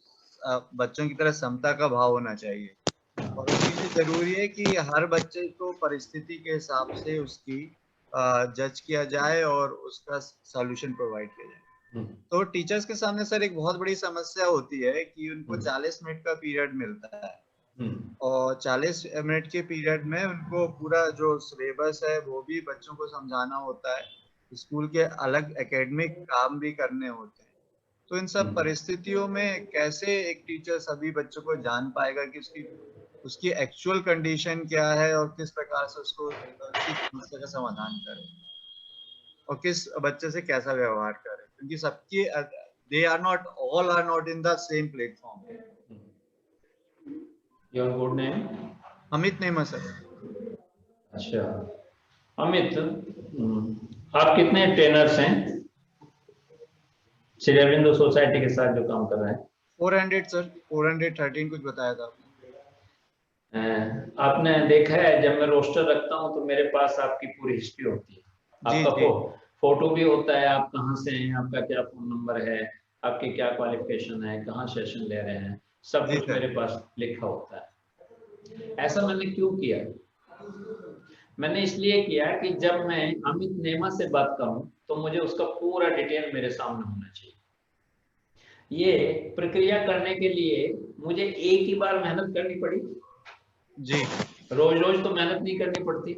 बच्चों की तरह समता का भाव होना चाहिए, और उसके लिए जरूरी है कि हर बच्चे को परिस्थिति के हिसाब से उसकी जज किया जाए और उसका सॉल्यूशन प्रोवाइड किया जाए। तो टीचर्स के सामने सर एक बहुत बड़ी समस्या होती है कि उनको 40 मिनट का पीरियड मिलता है, और 40 मिनट के पीरियड में उनको पूरा जो सिलेबस है वो भी बच्चों को समझाना होता है, स्कूल के अलग एकेडमिक काम भी करने होते हैं। तो इन सब परिस्थितियों में कैसे एक टीचर सभी बच्चों को जान पाएगा कि उसकी एक्चुअल कंडीशन क्या है और किस प्रकार से उसको उसकी समस्या का समाधान करे और किस बच्चे से कैसा व्यवहार करे, क्योंकि सबकी they are not all are not in the same platform. Your good name? Amit नेमा सर। अच्छा अमित, आप कितने ट्रेनर्स हैं? श्री अरविंदो सोसाइटी के साथ जो काम कर रहे हैं। 400 सर, 413 कुछ बताया था आपने देखा है जब मैं रोस्टर रखता हूं तो मेरे पास आपकी पूरी हिस्ट्री होती है, आपका फोटो भी होता है, आप कहाँ से हैं, आपका क्या फोन नंबर है, आपकी क्या क्वालिफिकेशन है, कहाँ सेशन ले रहे हैं, सब कुछ मेरे पास लिखा होता है। ऐसा मैंने क्यों किया? मैंने इसलिए किया कि जब मैं अमित नेमा से बात करूं तो मुझे उसका पूरा डिटेल मेरे सामने होना चाहिए। ये प्रक्रिया करने के लिए मुझे एक ही बार मेहनत करनी पड़ी जी, रोज रोज तो मेहनत नहीं करनी पड़ती।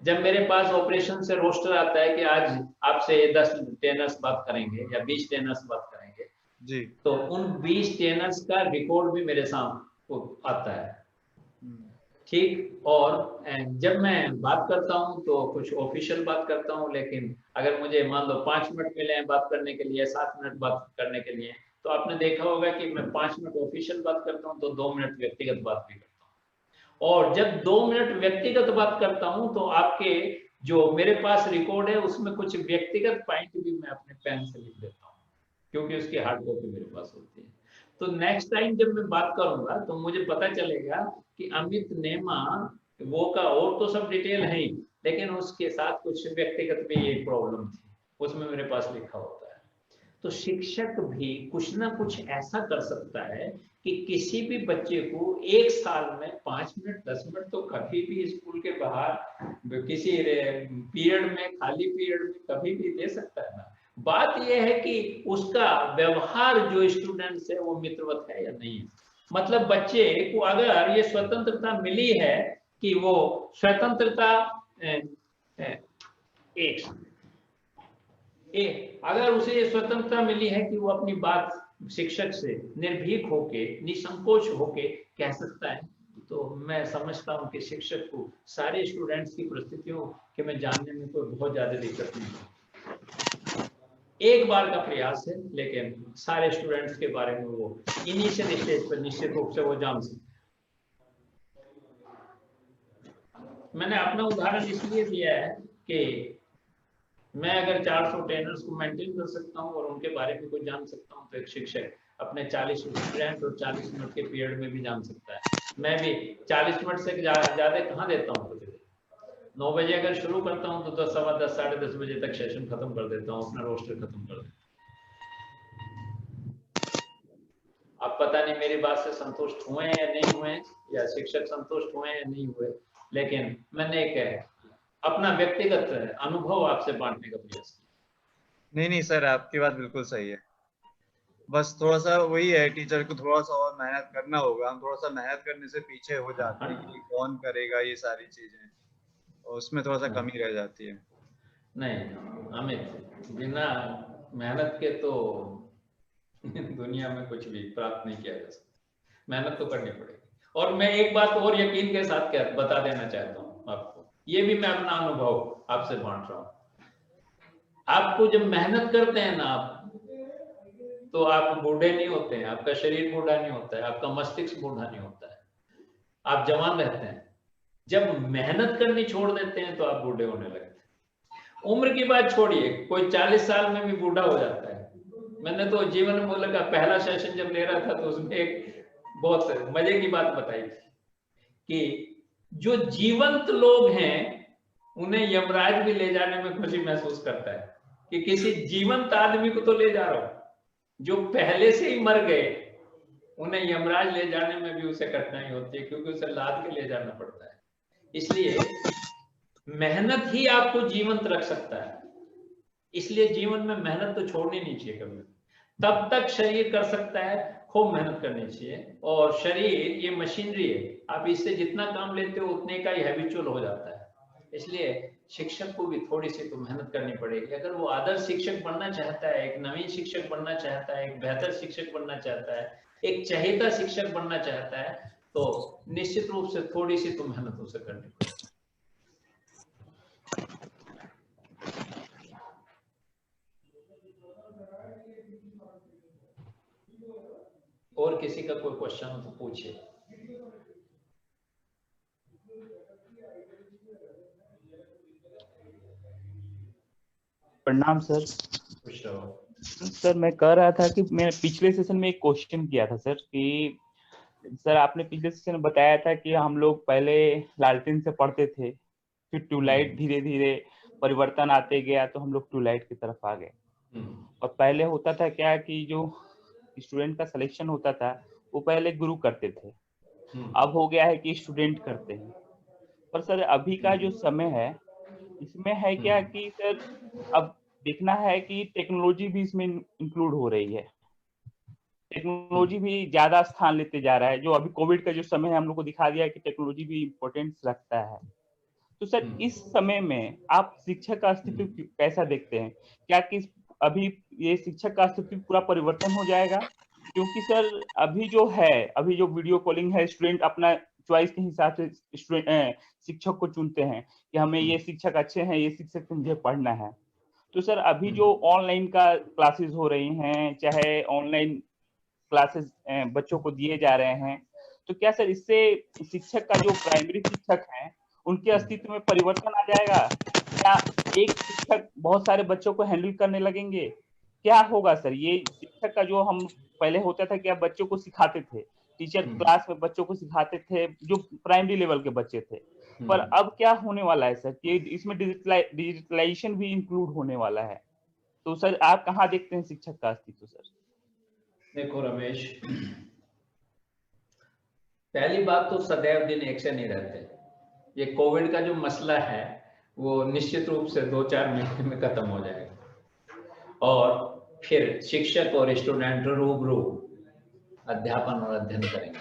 जब मेरे पास ऑपरेशन से रोस्टर आता है कि आज आपसे 10 ट्रेनर्स बात करेंगे या 20 ट्रेनर्स बात करेंगे जी, तो उन 20 ट्रेनर्स का रिकॉर्ड भी मेरे सामने आता है, ठीक। और जब मैं बात करता हूं तो कुछ ऑफिशियल बात करता हूं, लेकिन अगर मुझे मान लो 5 मिनट मिले हैं बात करने के लिए, 7 मिनट बात करने के लिए, तो आपने देखा होगा कि मैं 5 मिनट ऑफिशियल बात करता हूं तो 2 मिनट व्यक्तिगत बात भी करता हूं। और जब 2 मिनट व्यक्तिगत बात करता हूं तो आपके जो मेरे पास रिकॉर्ड है उसमें कुछ व्यक्तिगत पॉइंट भी मैं अपने पेन से लिख देता हूँ, क्योंकि उसकी हार्ड कॉपी मेरे पास होती है। तो नेक्स्ट टाइम जब मैं बात करूंगा तो मुझे पता चलेगा कि अमित नेमा वो का और तो सब डिटेल है ही, लेकिन उसके साथ कुछ व्यक्तिगत भी ये प्रॉब्लम थी, उसमें मेरे पास लिखा होता है। तो शिक्षक भी कुछ ना कुछ ऐसा कर सकता है कि किसी भी बच्चे को 1 साल में 5 मिनट 10 मिनट तो कभी भी स्कूल के बाहर किसी पीरियड में, खाली पीरियड में कभी भी दे सकता है ना। बात यह है कि उसका व्यवहार जो स्टूडेंट है वो मित्रवत है या नहीं है। मतलब बच्चे को अगर ये स्वतंत्रता मिली है कि वो स्वतंत्रता अगर उसे ये स्वतंत्रता मिली है कि वो अपनी बात शिक्षक से निर्भीक होके, निसंकोच होके कह सकता है, तो मैं समझता हूँ कि शिक्षक को सारे स्टूडेंट्स की परिस्थितियों के में जानने में कोई बहुत ज्यादा दिक्कत नहीं। एक बार का प्रयास है, लेकिन सारे स्टूडेंट्स के बारे में वो इनिशियल स्टेज पर निश्चित रूप से वो जान सकते। मैंने अपना उदाहरण इसलिए दिया है कि मैं अगर 400 ट्रेनर्स को मेंटेन कर सकता हूं और उनके बारे में कुछ जान सकता हूं, तो एक शिक्षक अपने 40 स्टूडेंट और 40 मिनट के पीरियड में भी जान सकता है। मैं भी 40 मिनट से ज्यादा कहाँ देता हूँ। 9 बजे अगर शुरू करता हूँ तो 10, सवा 10, साढ़े 10 बजे तक सेशन खत्म कर देता हूँ, अपना रोस्टर खत्म कर देता हूँ। अब पता नहीं मेरी बात से संतुष्ट हुए या नहीं हुए, या शिक्षक संतुष्ट हुए या नहीं हुए, लेकिन मैंने एक अपना व्यक्तिगत अनुभव आपसे बांटने का प्रयास किया। नहीं सर, आपकी बात बिल्कुल सही है। बस थोड़ा सा वही है, टीचर को थोड़ा सा और मेहनत करना होगा। हम थोड़ा सा मेहनत करने से पीछे हो जाते हैं कि कौन करेगा ये सारी चीजें, और उसमें थोड़ा सा कमी रह जाती है। नहीं अमित, बिना मेहनत के तो दुनिया में कुछ भी प्राप्त नहीं किया जा सकता। मेहनत तो करनी पड़ेगी। और मैं एक बात और यकीन के साथ बता देना चाहता हूँ आपको, ये भी मैं अपना अनुभव आपसे बांट रहा हूँ। आपको जब मेहनत करते हैं ना आप, तो आप बूढ़े नहीं होते हैं, आपका शरीर बूढ़ा नहीं होता है, आपका मस्तिष्क बूढ़ा नहीं होता है, आप जवान रहते हैं। जब मेहनत करनी छोड़ देते हैं तो आप बूढ़े होने लगते हैं। उम्र की बात छोड़िए, कोई 40 साल में भी बूढ़ा हो जाता है। मैंने तो जीवन मूल्य का पहला सेशन जब ले रहा था तो उसमें एक बहुत मजे की बात बताई थी कि जो जीवंत लोग हैं उन्हें यमराज भी ले जाने में खुशी महसूस करता है कि किसी जीवंत आदमी को तो ले जा रहा हूं। जो पहले से ही मर गए उन्हें यमराज ले जाने में भी उसे कठिनाई होती है, क्योंकि उसे लाद के ले जाना पड़ता है। इसलिए मेहनत ही आपको जीवंत रख सकता है। इसलिए जीवन में मेहनत तो छोड़नी नहीं चाहिए कभी। तब तक शरीर कर सकता है, खूब मेहनत करनी चाहिए। और शरीर ये मशीनरी है, आप इससे जितना काम लेते हो उतने का ही हैबिचुअल हो जाता है। इसलिए शिक्षक को भी थोड़ी सी तो मेहनत करनी पड़ेगी। अगर वो आदर्श शिक्षक बनना चाहता है, एक नवीन शिक्षक बनना चाहता है, एक बेहतर शिक्षक बनना चाहता है, एक चहेता शिक्षक बनना चाहता है, तो निश्चित रूप से थोड़ी सी तो मेहनत उसे करनी पड़ेगी। और किसी का कोई क्वेश्चन हो तो पूछिए। प्रणाम सर। खुश सर मैं कह रहा था कि मैं पिछले सेशन में एक क्वेश्चन किया था सर कि सर आपने पिछले सेशन में बताया था कि हम लोग पहले लालटेन से पढ़ते थे, फिर ट्यूबलाइट धीरे धीरे परिवर्तन आते गया तो हम लोग ट्यूबलाइट की तरफ आ गए। और पहले होता था क्या कि जो स्टूडेंट का सिलेक्शन होता था वो पहले गुरु करते थे, अब हो गया है कि स्टूडेंट करते हैं। पर सर अभी का जो समय है इसमें है क्या कि सर अब देखना है कि टेक्नोलॉजी भी इसमें इंक्लूड हो रही है, टेक्नोलॉजी भी ज्यादा स्थान लेते जा रहा है। जो अभी कोविड का जो समय है हम लोग को दिखा दिया है कि टेक्नोलॉजी भी इम्पोर्टेंस रखता है। तो सर इस समय में आप शिक्षक का अस्तित्व कैसा देखते हैं? क्या कि अभी ये शिक्षक का अस्तित्व पूरा परिवर्तन हो जाएगा? क्योंकि सर अभी जो है, अभी जो वीडियो कॉलिंग है, स्टूडेंट अपना चॉइस के हिसाब से स्टूडेंट शिक्षक को चुनते हैं कि हमें ये शिक्षक अच्छे हैं, ये शिक्षक से मुझे पढ़ना है। तो सर अभी जो ऑनलाइन का क्लासेस हो रही हैं, चाहे ऑनलाइन क्लासेस बच्चों को दिए जा रहे हैं, तो क्या सर इससे शिक्षक का जो प्राइमरी शिक्षक हैं उनके अस्तित्व में परिवर्तन आ जाएगा? क्या एक शिक्षक बहुत सारे बच्चों को हैंडल करने लगेंगे? क्या होगा सर? ये शिक्षक का जो हम पहले होता था कि आप बच्चों को सिखाते थे, टीचर क्लास में बच्चों को सिखाते थे जो प्राइमरी लेवल के बच्चे थे, पर अब क्या होने वाला है सर कि इसमें डिजिटलाइजेशन भी इंक्लूड होने वाला है। तो सर आप कहाँ देखते हैं शिक्षक का अस्तित्व? सर देखो रमेश, पहली बात तो सदैव दिन एक से नहीं रहते। ये कोविड का जो मसला है वो निश्चित रूप से 2-4 महीने में खत्म हो जाएगा और फिर शिक्षक और स्टूडेंट रूबरू अध्यापन और अध्ययन करेंगे।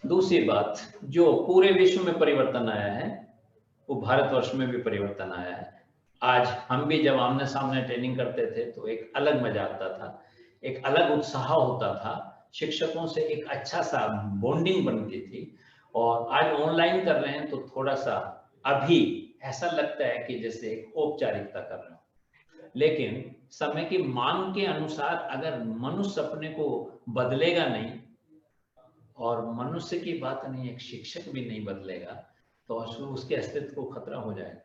दूसरी बात, जो पूरे विश्व में परिवर्तन आया है वो भारतवर्ष में भी परिवर्तन आया है। आज हम भी जब आमने सामने ट्रेनिंग करते थे तो एक अलग मजा आता था, एक अलग उत्साह होता था, शिक्षकों से एक अच्छा सा बॉन्डिंग बनती थी। और आज ऑनलाइन कर रहे हैं तो थोड़ा सा अभी ऐसा लगता है कि जैसे एक औपचारिकता कर रहे हो। लेकिन समय की मांग के अनुसार अगर मनुष्य अपने को बदलेगा नहीं, और मनुष्य की बात नहीं, एक शिक्षक भी नहीं बदलेगा, तो उसके अस्तित्व को खतरा हो जाएगा।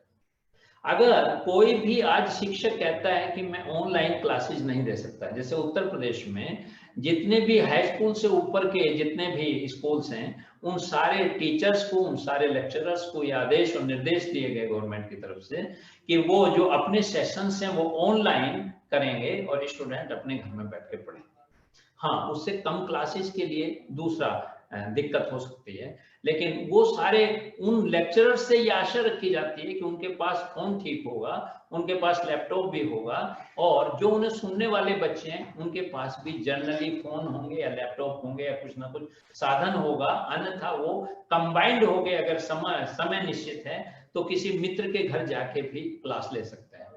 अगर कोई भी आज शिक्षक कहता है कि मैं ऑनलाइन क्लासेस नहीं दे सकता, जैसे उत्तर प्रदेश में जितने भी हाई स्कूल से ऊपर के जितने भी स्कूल्स हैं उन सारे टीचर्स को, उन सारे लेक्चरर्स को ये आदेश और निर्देश दिए गए गवर्नमेंट की तरफ से कि वो जो अपने सेशंस हैं वो ऑनलाइन करेंगे और स्टूडेंट अपने घर में बैठ के पढ़ेंगे। हाँ, उससे कम क्लासेस के लिए दूसरा दिक्कत हो सकती है, लेकिन वो सारे उन लेक्चरर्स से ये आशा रखी जाती है कि उनके पास फोन ठीक होगा, उनके पास लैपटॉप भी होगा, और जो उन्हें सुनने वाले बच्चे हैं उनके पास भी जनरली फोन होंगे या लैपटॉप होंगे या कुछ ना कुछ साधन होगा। अन्यथा वो कंबाइंड हो गए, अगर समय निश्चित है तो किसी मित्र के घर जाके भी क्लास ले सकता है।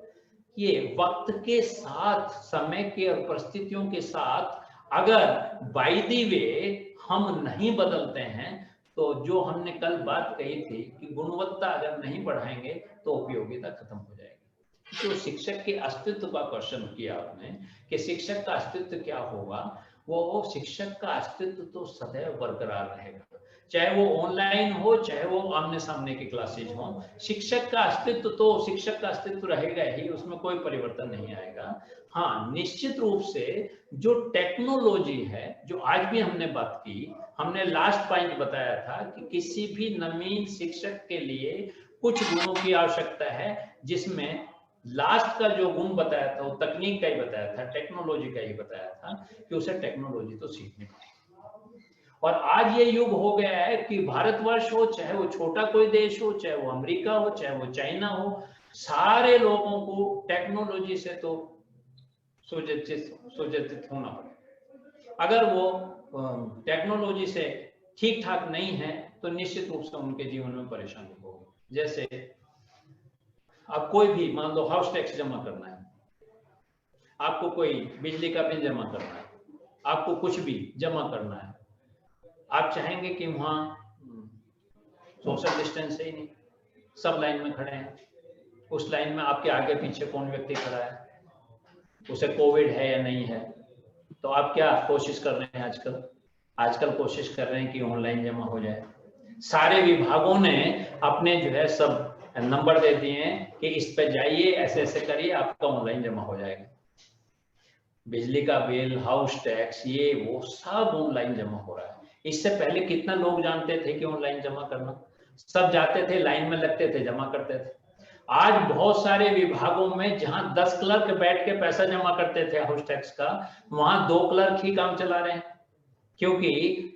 ये वक्त के साथ, समय के और परिस्थितियों के साथ अगर बाय द वे हम नहीं बदलते हैं तो जो हमने कल बात कही थी कि गुणवत्ता अगर नहीं बढ़ाएंगे तो उपयोगिता खत्म हो जाएगी। जो शिक्षक के अस्तित्व का क्वेश्चन किया आपने कि शिक्षक का अस्तित्व क्या होगा, वो शिक्षक का अस्तित्व तो सदैव बरकरार रहेगा, चाहे वो ऑनलाइन हो चाहे वो आमने सामने की क्लासेज हो। शिक्षक का अस्तित्व रहेगा ही, उसमें कोई परिवर्तन नहीं आएगा। हाँ, निश्चित रूप से जो टेक्नोलॉजी है, जो आज भी हमने बात की, हमने लास्ट पॉइंट बताया था कि किसी भी नवीन शिक्षक के लिए कुछ गुणों की आवश्यकता है, जिसमें लास्ट का जो गुण बताया था वो तकनीक का ही बताया था, टेक्नोलॉजी का ही बताया था कि उसे टेक्नोलॉजी तो सीखनी पड़ेगी। और आज ये युग हो गया है कि भारतवर्ष हो चाहे वो छोटा कोई देश हो, चाहे वो अमेरिका हो, चाहे वो चाइना हो, सारे लोगों को टेक्नोलॉजी से तो सुसज्जित होना पड़ेगा। अगर वो टेक्नोलॉजी से ठीक ठाक नहीं है तो निश्चित रूप से उनके जीवन में परेशानी होगी। जैसे आप कोई भी मान लो हाउस टैक्स जमा करना है, आपको कोई बिजली का बिल जमा करना है, आपको कुछ भी जमा करना है, आप चाहेंगे कि वहाँ सोशल डिस्टेंस है ही नहीं, सब लाइन में खड़े हैं, उस लाइन में आपके आगे पीछे कौन व्यक्ति खड़ा है, उसे कोविड है या नहीं है, तो आप क्या कोशिश कर रहे हैं आजकल कोशिश कर रहे हैं कि ऑनलाइन जमा हो जाए। सारे विभागों ने अपने जो है सब नंबर दे दिए हैं कि इस पे जाइए, ऐसे ऐसे करिए, आपका ऑनलाइन जमा हो जाएगा। बिजली का बिल, हाउस टैक्स, ये वो सब ऑनलाइन जमा हो रहा है। इससे पहले कितना लोग जानते थे कि ऑनलाइन जमा करना? सब जाते थे, लाइन में लगते थे, जमा करते थे। आज बहुत सारे विभागों में जहां 10 क्लर्क बैठ के पैसा जमा करते थे हाउस टैक्स का, वहां 2 क्लर्क ही काम चला रहे हैं, क्योंकि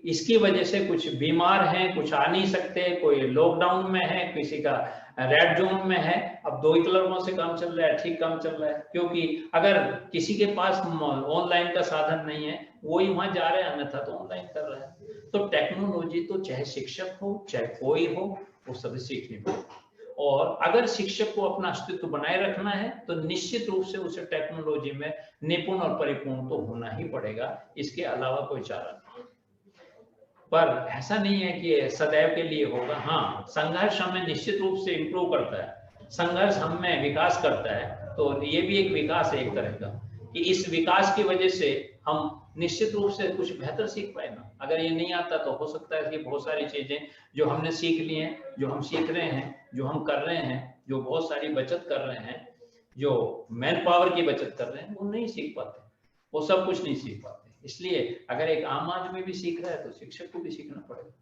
इसकी वजह से कुछ बीमार हैं, कुछ आ नहीं सकते, कोई लॉकडाउन में है, किसी का रेड जोन में है, अब 2 ही क्लर्कों से काम चल रहा है, ठीक काम चल रहा है। क्योंकि अगर किसी के पास ऑनलाइन का साधन नहीं है, वो ही वहां जा रहे हैं, अन्यथा तो ऑनलाइन कर रहा है। तो टेक्नोलॉजी तो चाहे शिक्षक हो चाहे कोई हो, वो सभी सीखनी पड़ेगी। और अगर शिक्षक को अपना अस्तित्व बनाए रखना है तो निश्चित रूप से उसे टेक्नोलॉजी में निपुण और परिपूर्ण तो होना ही पड़ेगा, इसके अलावा कोई चारा नहीं। पर ऐसा नहीं है कि सदैव के लिए होगा। हाँ, संघर्ष हमें निश्चित रूप से इंप्रूव करता है, संघर्ष हमें विकास करता है। तो ये भी एक विकास है एक तरह का, कि इस विकास की वजह से हम निश्चित रूप से कुछ बेहतर सीख पाए ना। अगर ये नहीं आता तो हो सकता है कि बहुत सारी चीजें जो हमने सीख ली हैं, जो हम सीख रहे हैं, जो हम कर रहे हैं, जो बहुत सारी बचत कर रहे हैं, जो मैन पावर की बचत कर रहे हैं, वो नहीं सीख पाते, वो सब कुछ नहीं सीख पाते। इसलिए अगर एक आम आदमी भी सीख रहा है तो शिक्षक को भी सीखना पड़ेगा।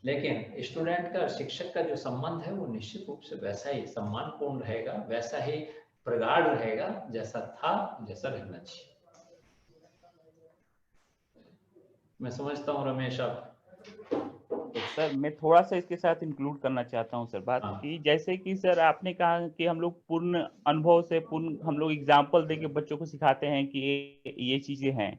लेकिन स्टूडेंट का और शिक्षक का जो संबंध है वो निश्चित रूप से वैसा ही सम्मानपूर्ण रहेगा, वैसा ही प्रगाढ़ रहेगा जैसा था, जैसा रहना चाहिए। मैं समझता हूँ रमेश आप। तो सर मैं थोड़ा सा इसके साथ इंक्लूड करना चाहता हूँ सर बात कि जैसे कि सर आपने कहा कि हम लोग पूर्ण अनुभव से पूर्ण हम लोग एग्जाम्पल देके बच्चों को सिखाते हैं कि ये चीजें हैं।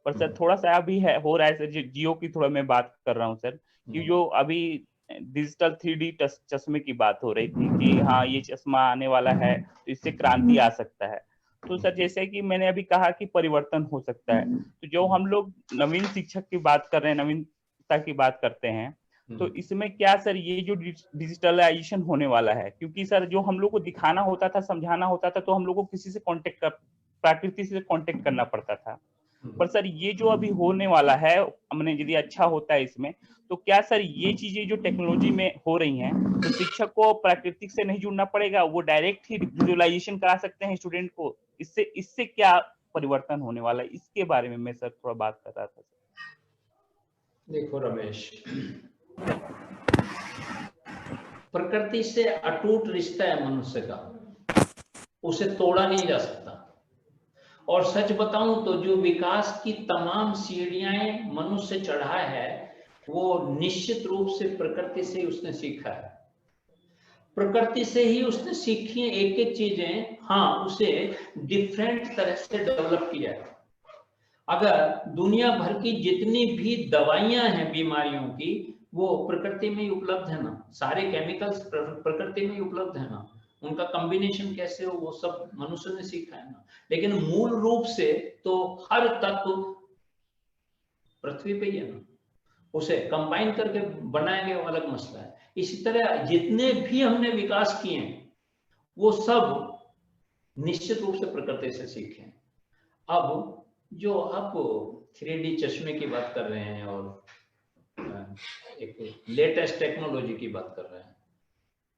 पर सर थोड़ा सा अभी है हो रहा है सर, जियो की थोड़ा मैं बात कर रहा हूँ सर, कि जो अभी डिजिटल 3D चश्मे की बात हो रही थी कि हाँ ये चश्मा आने वाला है तो इससे क्रांति आ सकता है। तो सर जैसे कि मैंने अभी कहा कि परिवर्तन हो सकता है, तो जो हम लोग नवीन शिक्षक की बात कर रहे हैं, नवीनता की बात करते हैं, तो इसमें क्या सर ये जो डिजिटलाइजेशन होने वाला है, क्योंकि सर जो हम लोग को दिखाना होता था, समझाना होता था, तो हम लोग को किसी से प्रकृति से कांटेक्ट करना पड़ता था। पर सर ये जो अभी होने वाला है, हमने यदि अच्छा होता है इसमें, तो क्या सर ये चीजें जो टेक्नोलॉजी में हो रही हैं, तो शिक्षक को प्राकृतिक से नहीं जुड़ना पड़ेगा, वो डायरेक्ट ही विजुअलाइजेशन करा सकते हैं स्टूडेंट को? इससे क्या परिवर्तन होने वाला है, इसके बारे में मैं सर थोड़ा बात कर रहा था। देखो रमेश, प्रकृति से अटूट रिश्ता है मनुष्य का, उसे तोड़ा नहीं जा सकता। और सच बताऊं तो जो विकास की तमाम सीढ़ियां मनुष्य चढ़ा है, वो निश्चित रूप से प्रकृति से उसने सीखा है। प्रकृति से ही उसने सीखी है एक एक चीजें। हाँ, उसे डिफरेंट तरह से डेवलप किया है। अगर दुनिया भर की जितनी भी दवाइयां हैं बीमारियों की, वो प्रकृति में ही उपलब्ध है ना। सारे केमिकल्स प्रकृति में ही उपलब्ध है ना। उनका कॉम्बिनेशन कैसे हो वो सब मनुष्य ने सीखा है ना। लेकिन मूल रूप से तो हर तत्व पृथ्वी पे ही है ना, उसे कंबाइन करके बनाएंगे वो अलग मसला है। इसी तरह जितने भी हमने विकास किए हैं वो सब निश्चित रूप से प्रकृति से सीखे हैं। अब जो आप 3D चश्मे की बात कर रहे हैं और एक लेटेस्ट टेक्नोलॉजी की बात कर रहे हैं,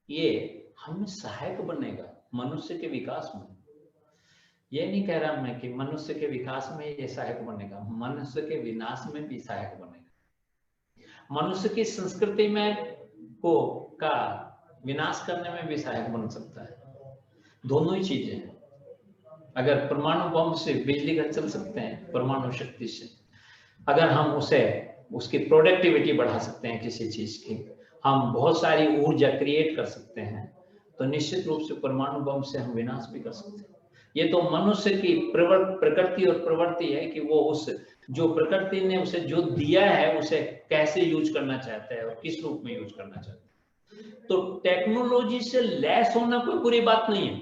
ये हमें सहायक बनेगा मनुष्य के विकास में। ये नहीं कह रहा मैं कि मनुष्य के विकास में ये सहायक बनेगा, मनुष्य के विनाश में भी सहायक बनेगा। मनुष्य की संस्कृति में का विनाश करने में भी सहायक बन सकता है। दोनों ही चीजें हैं। अगर परमाणु बम से बिजली घर चल सकते हैं परमाणु शक्ति से, अगर हम उसकी प्रोडक्टिविटी बढ़ा सकते हैं किसी चीज की, हम बहुत सारी ऊर्जा क्रिएट कर सकते हैं, तो निश्चित रूप से परमाणु बम से हम विनाश भी कर सकते हैं। ये तो मनुष्य की प्रकृति और प्रवृत्ति है कि वो उस जो प्रकृति ने उसे जो दिया है उसे कैसे यूज करना चाहता है और किस रूप में यूज करना चाहता है। तो टेक्नोलॉजी से लैस होना कोई बुरी बात नहीं है।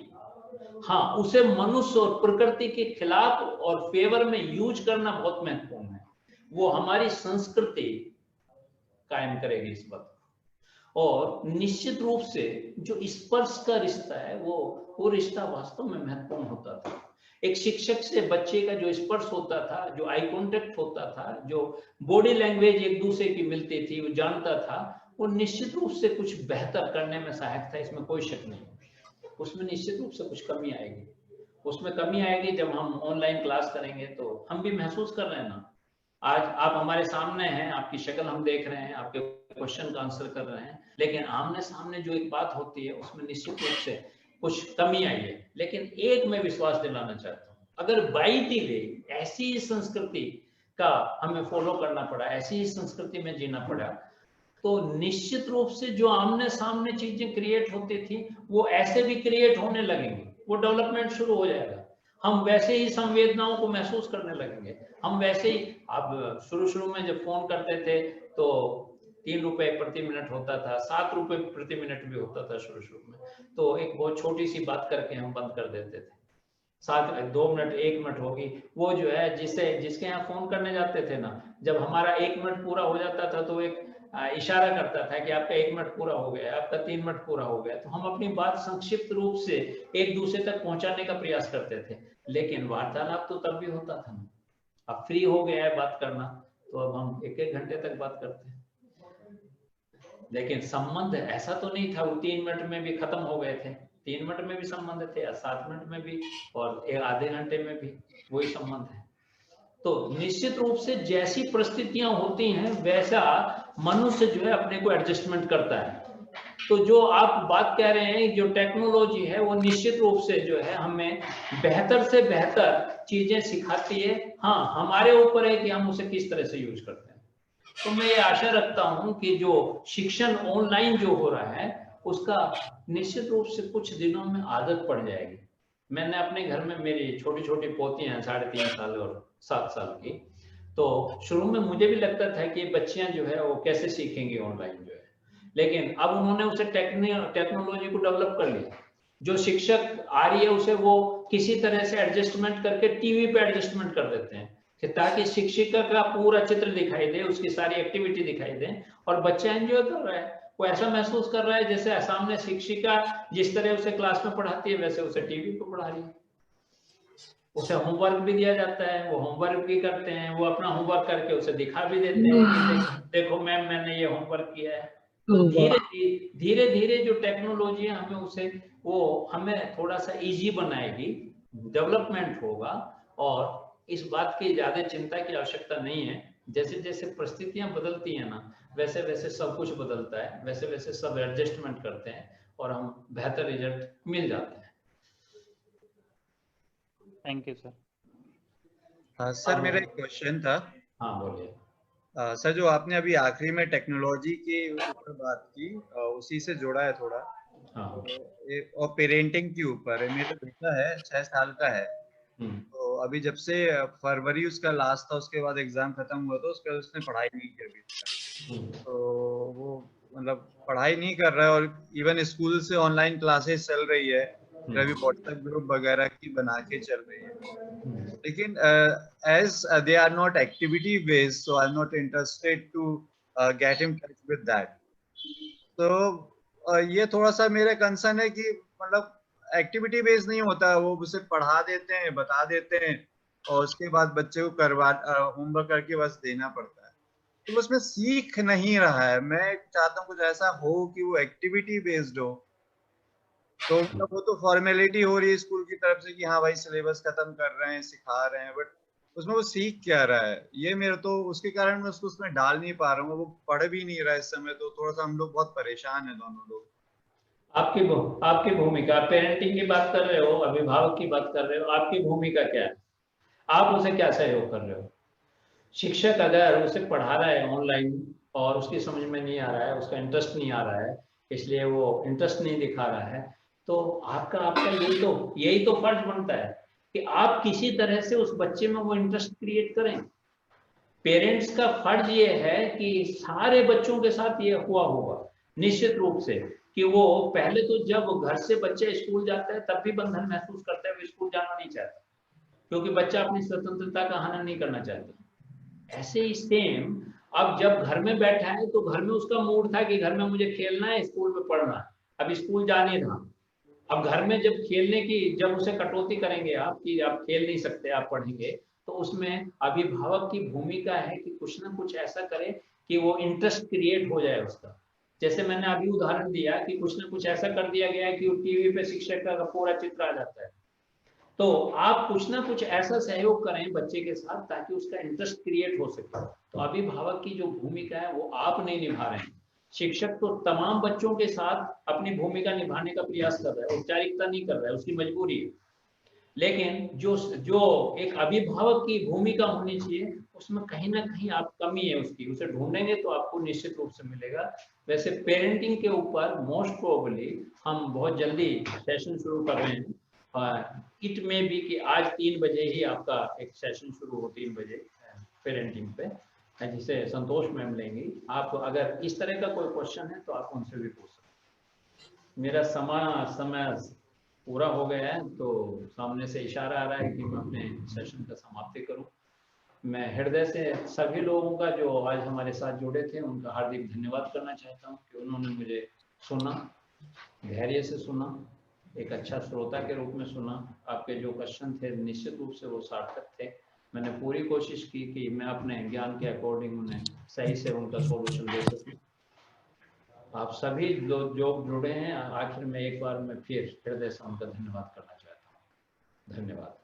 हाँ, उसे मनुष्य और प्रकृति के खिलाफ और फेवर में यूज करना बहुत महत्वपूर्ण है। वो हमारी संस्कृति कायम करेगी इस बात। और निश्चित रूप से जो स्पर्श का रिश्ता है वो रिश्ता वास्तव में महत्वपूर्ण होता था। एक शिक्षक से बच्चे का जो स्पर्श होता था, जो आई कांटेक्ट होता था, जो बॉडी लैंग्वेज एक दूसरे की मिलती थी, वो जानता था, वो निश्चित रूप से कुछ बेहतर करने में सहायक था, इसमें कोई शक नहीं। उसमें निश्चित रूप से कुछ कमी आएगी। उसमें कमी आएगी जब हम ऑनलाइन क्लास करेंगे। तो हम भी महसूस कर रहे हैं ना, आज आप हमारे सामने हैं, आपकी शक्ल हम देख रहे हैं, आपके क्वेश्चन का आंसर कर रहे हैं, लेकिन आमने सामने जो एक बात होती है उसमें निश्चित रूप से कुछ कमी आई है। लेकिन एक मैं विश्वास दिलाना चाहता हूँ, अगर बाई दी वे ऐसी संस्कृति का हमें फॉलो करना पड़ा, ऐसी ही संस्कृति में जीना पड़ा, तो निश्चित रूप से जो आमने सामने चीजें क्रिएट होती थी वो ऐसे भी क्रिएट होने लगेंगी, वो डेवलपमेंट शुरू हो जाएगा। हम वैसे ही संवेदनाओं को महसूस करने लगेंगे, हम वैसे ही। अब शुरू में जब फोन करते थे तो 3 रुपए प्रति मिनट होता था, 7 रुपए प्रति मिनट भी होता था शुरू में, तो एक बहुत छोटी सी बात करके हम बंद कर देते थे। 2 मिनट 1 मिनट होगी, वो जो है जिसके यहाँ फोन करने जाते थे ना, जब हमारा 1 मिनट पूरा हो जाता था तो एक इशारा करता था कि आपका 1 मिनट पूरा हो गया, आपका 3 मिनट पूरा हो गया। तो हम अपनी बात संक्षिप्त रूप से एक दूसरे तक पहुंचाने का प्रयास करते थे, लेकिन वार्तालाप तो तब भी होता था ना। अब फ्री हो गया है बात करना, तो अब हम 1-1 घंटे तक बात करते हैं, लेकिन संबंध ऐसा तो नहीं था वो 3 मिनट में भी खत्म हो गए थे। 3 मिनट में भी संबंध थे, 7 मिनट में भी, और आधे घंटे में भी वही संबंध है। तो निश्चित रूप से जैसी परिस्थितियां होती हैं वैसा मनुष्य जो है अपने को एडजस्टमेंट करता है। तो जो आप बात कह रहे हैं, जो टेक्नोलॉजी है वो निश्चित रूप से जो है हमें बेहतर से बेहतर चीजें सिखाती है। हाँ, हमारे ऊपर है कि हम उसे किस तरह से यूज करते हैं। तो मैं ये आशा रखता हूं कि जो शिक्षण ऑनलाइन जो हो रहा है उसका निश्चित रूप से कुछ दिनों में आदत पड़ जाएगी। मैंने अपने घर में, मेरी छोटी छोटी पोतियां हैं 3.5 साल और 7 साल की, तो शुरू में मुझे भी लगता था कि बच्चियां जो है वो कैसे सीखेंगी ऑनलाइन जो है, लेकिन अब उन्होंने उसे टेक्नोलॉजी को डेवलप कर लिया। जो शिक्षक आ रही है उसे वो किसी तरह से एडजस्टमेंट करके टीवी पे एडजस्टमेंट कर देते हैं कि ताकि शिक्षिका का पूरा चित्र दिखाई दे, उसकी सारी एक्टिविटी दिखाई दे, और बच्चा एंजॉय कर रहा है। वो ऐसा महसूस कर रहा है जैसे सामने शिक्षिका जिस तरह उसे क्लास में पढ़ाती है वैसे उसे टीवी पे पढ़ा रही है। उसे होमवर्क भी दिया जाता है, वो होमवर्क भी करते हैं, वो अपना होमवर्क करके उसे दिखा भी देते हैं कि देखो मैम मैंने ये होमवर्क किया है। तो धीरे धीरे जो टेक्नोलॉजी है हमें उसे वो हमें थोड़ा सा इजी बनाएगी, डेवलपमेंट होगा, और इस बात की ज्यादा चिंता की आवश्यकता नहीं है। जैसे जैसे परिस्थितियां बदलती हैं ना, वैसे वैसे सब कुछ बदलता है, वैसे वैसे सब एडजस्टमेंट करते हैं और हम बेहतर रिजल्ट मिल जाते हैं। Thank you sir. सर मेरा एक क्वेश्चन था। हाँ बोलिए। सर जो आपने अभी आखिरी में टेक्नोलॉजी के ऊपर बात की, उसी से जोड़ा है थोड़ा। हाँ। और पेरेंटिंग के ऊपर है। मेरा बेटा है 6 साल का है, तो अभी जब से फरवरी उसका लास्ट था, उसके बाद एग्जाम खत्म हुआ तो उसके बाद उसने पढ़ाई नहीं की अभी। तो वो मतलब पढ़ाई नहीं कर रहा है, और इवन स्कूल से ऑनलाइन क्लासेस चल रही है, अभी व्हाट्सएप ग्रुप वगैरह की बना के चल रही है, लेकिन as they are not activity based, so I'm not interested to get in touch with that. तो ये थोड़ा सा मेरा कंसर्न है कि मतलब एक्टिविटी बेस्ड नहीं होता, वो उसे पढ़ा देते हैं, बता देते हैं, और उसके बाद बच्चे को होमवर्क करके बस देना पड़ता है, तो उसमें सीख नहीं रहा है। मैं चाहता हूँ कुछ ऐसा हो कि वो एक्टिविटी बेस्ड हो, तो मतलब वो तो फॉर्मेलिटी हो रही है स्कूल की तरफ से कि हाँ भाई सिलेबस खत्म कर रहे हैं, सिखा रहे हैं, बट उसमें वो सीख क्या रहा है, ये मेरे तो उसके कारण मैं उसको उसमें डाल नहीं पा रहा हूँ। वो पढ़ भी नहीं रहा है इस समय, तो थोड़ा सा हम लोग बहुत परेशान है दोनों लोग। आपकी भूमिका, पेरेंटिंग की बात कर रहे हो, अभिभावक की बात कर रहे हो, आपकी भूमिका क्या है? आप उसे क्या सहयोग कर रहे हो? शिक्षक अगर उसे पढ़ा रहा है ऑनलाइन और उसकी समझ में नहीं आ रहा है, उसका इंटरेस्ट नहीं आ रहा है, इसलिए वो इंटरेस्ट नहीं दिखा रहा है, तो आपका यही तो फर्ज बनता है कि आप किसी तरह से उस बच्चे में वो इंटरेस्ट क्रिएट करें। पेरेंट्स का फर्ज ये है कि सारे बच्चों के साथ ये हुआ होगा निश्चित रूप से कि वो पहले तो जब घर से बच्चा स्कूल जाता है तब भी बंधन महसूस करता है, वो स्कूल जाना नहीं चाहता क्योंकि बच्चा अपनी स्वतंत्रता का हनन नहीं करना चाहता। ऐसे ही सेम अब जब घर में बैठा है तो घर में उसका मूड था कि घर में मुझे खेलना है, स्कूल में पढ़ना है, अब स्कूल जा नहीं रहा। अब घर में जब उसे कटौती करेंगे आप कि आप खेल नहीं सकते, आप पढ़ेंगे, तो उसमें अभिभावक की भूमिका है कि कुछ ना कुछ ऐसा करे कि वो इंटरेस्ट क्रिएट हो जाए उसका। जैसे मैंने अभी उदाहरण दिया कि कुछ ना कुछ ऐसा कर दिया गया है कि टीवी पे शिक्षक का पूरा चित्र आ जाता है, तो आप कुछ ना कुछ ऐसा सहयोग करें बच्चे के साथ ताकि उसका इंटरेस्ट क्रिएट हो सके। तो अभिभावक की जो भूमिका है वो आप नहीं निभा रहे हैं। शिक्षक तो तमाम बच्चों के साथ अपनी भूमिका निभाने का प्रयास कर रहा है, औपचारिकता नहीं कर रहा है, उसकी मजबूरी है। लेकिन जो जो एक अभिभावक की भूमिका होनी चाहिए उसमें कहीं ना कहीं आप कमी है उसकी, उसे ढूंढेंगे तो आपको निश्चित रूप से मिलेगा। वैसे पेरेंटिंग के ऊपर मोस्ट प्रोबेबली हम बहुत जल्दी सेशन शुरू कर रहे हैं। इट में भी कि आज 3 बजे ही आपका एक सेशन शुरू हो, 3 बजे पेरेंटिंग पे, जिसे संतोष मैम लेंगी। आप अगर इस तरह का कोई क्वेश्चन है तो आप उनसे भी पूछ सकते हैं। मेरा समय पूरा हो गया है, तो सामने से इशारा आ रहा है कि मैं अपने सेशन का समाप्ति करूं। मैं हृदय से सभी लोगों का जो आज हमारे साथ जुड़े थे उनका हार्दिक धन्यवाद करना चाहता हूं कि उन्होंने मुझे सुना, धैर्य से सुना, एक अच्छा श्रोता के रूप में सुना। आपके जो क्वेश्चन थे निश्चित रूप से वो सार्थक थे। मैंने पूरी कोशिश की कि मैं अपने ज्ञान के अकॉर्डिंग उन्हें सही से उनका सॉल्यूशन दे सकूं। आप सभी लोग जो जुड़े हैं, आखिर में एक बार मैं फिर हृदय से उनका धन्यवाद करना चाहता हूँ। धन्यवाद।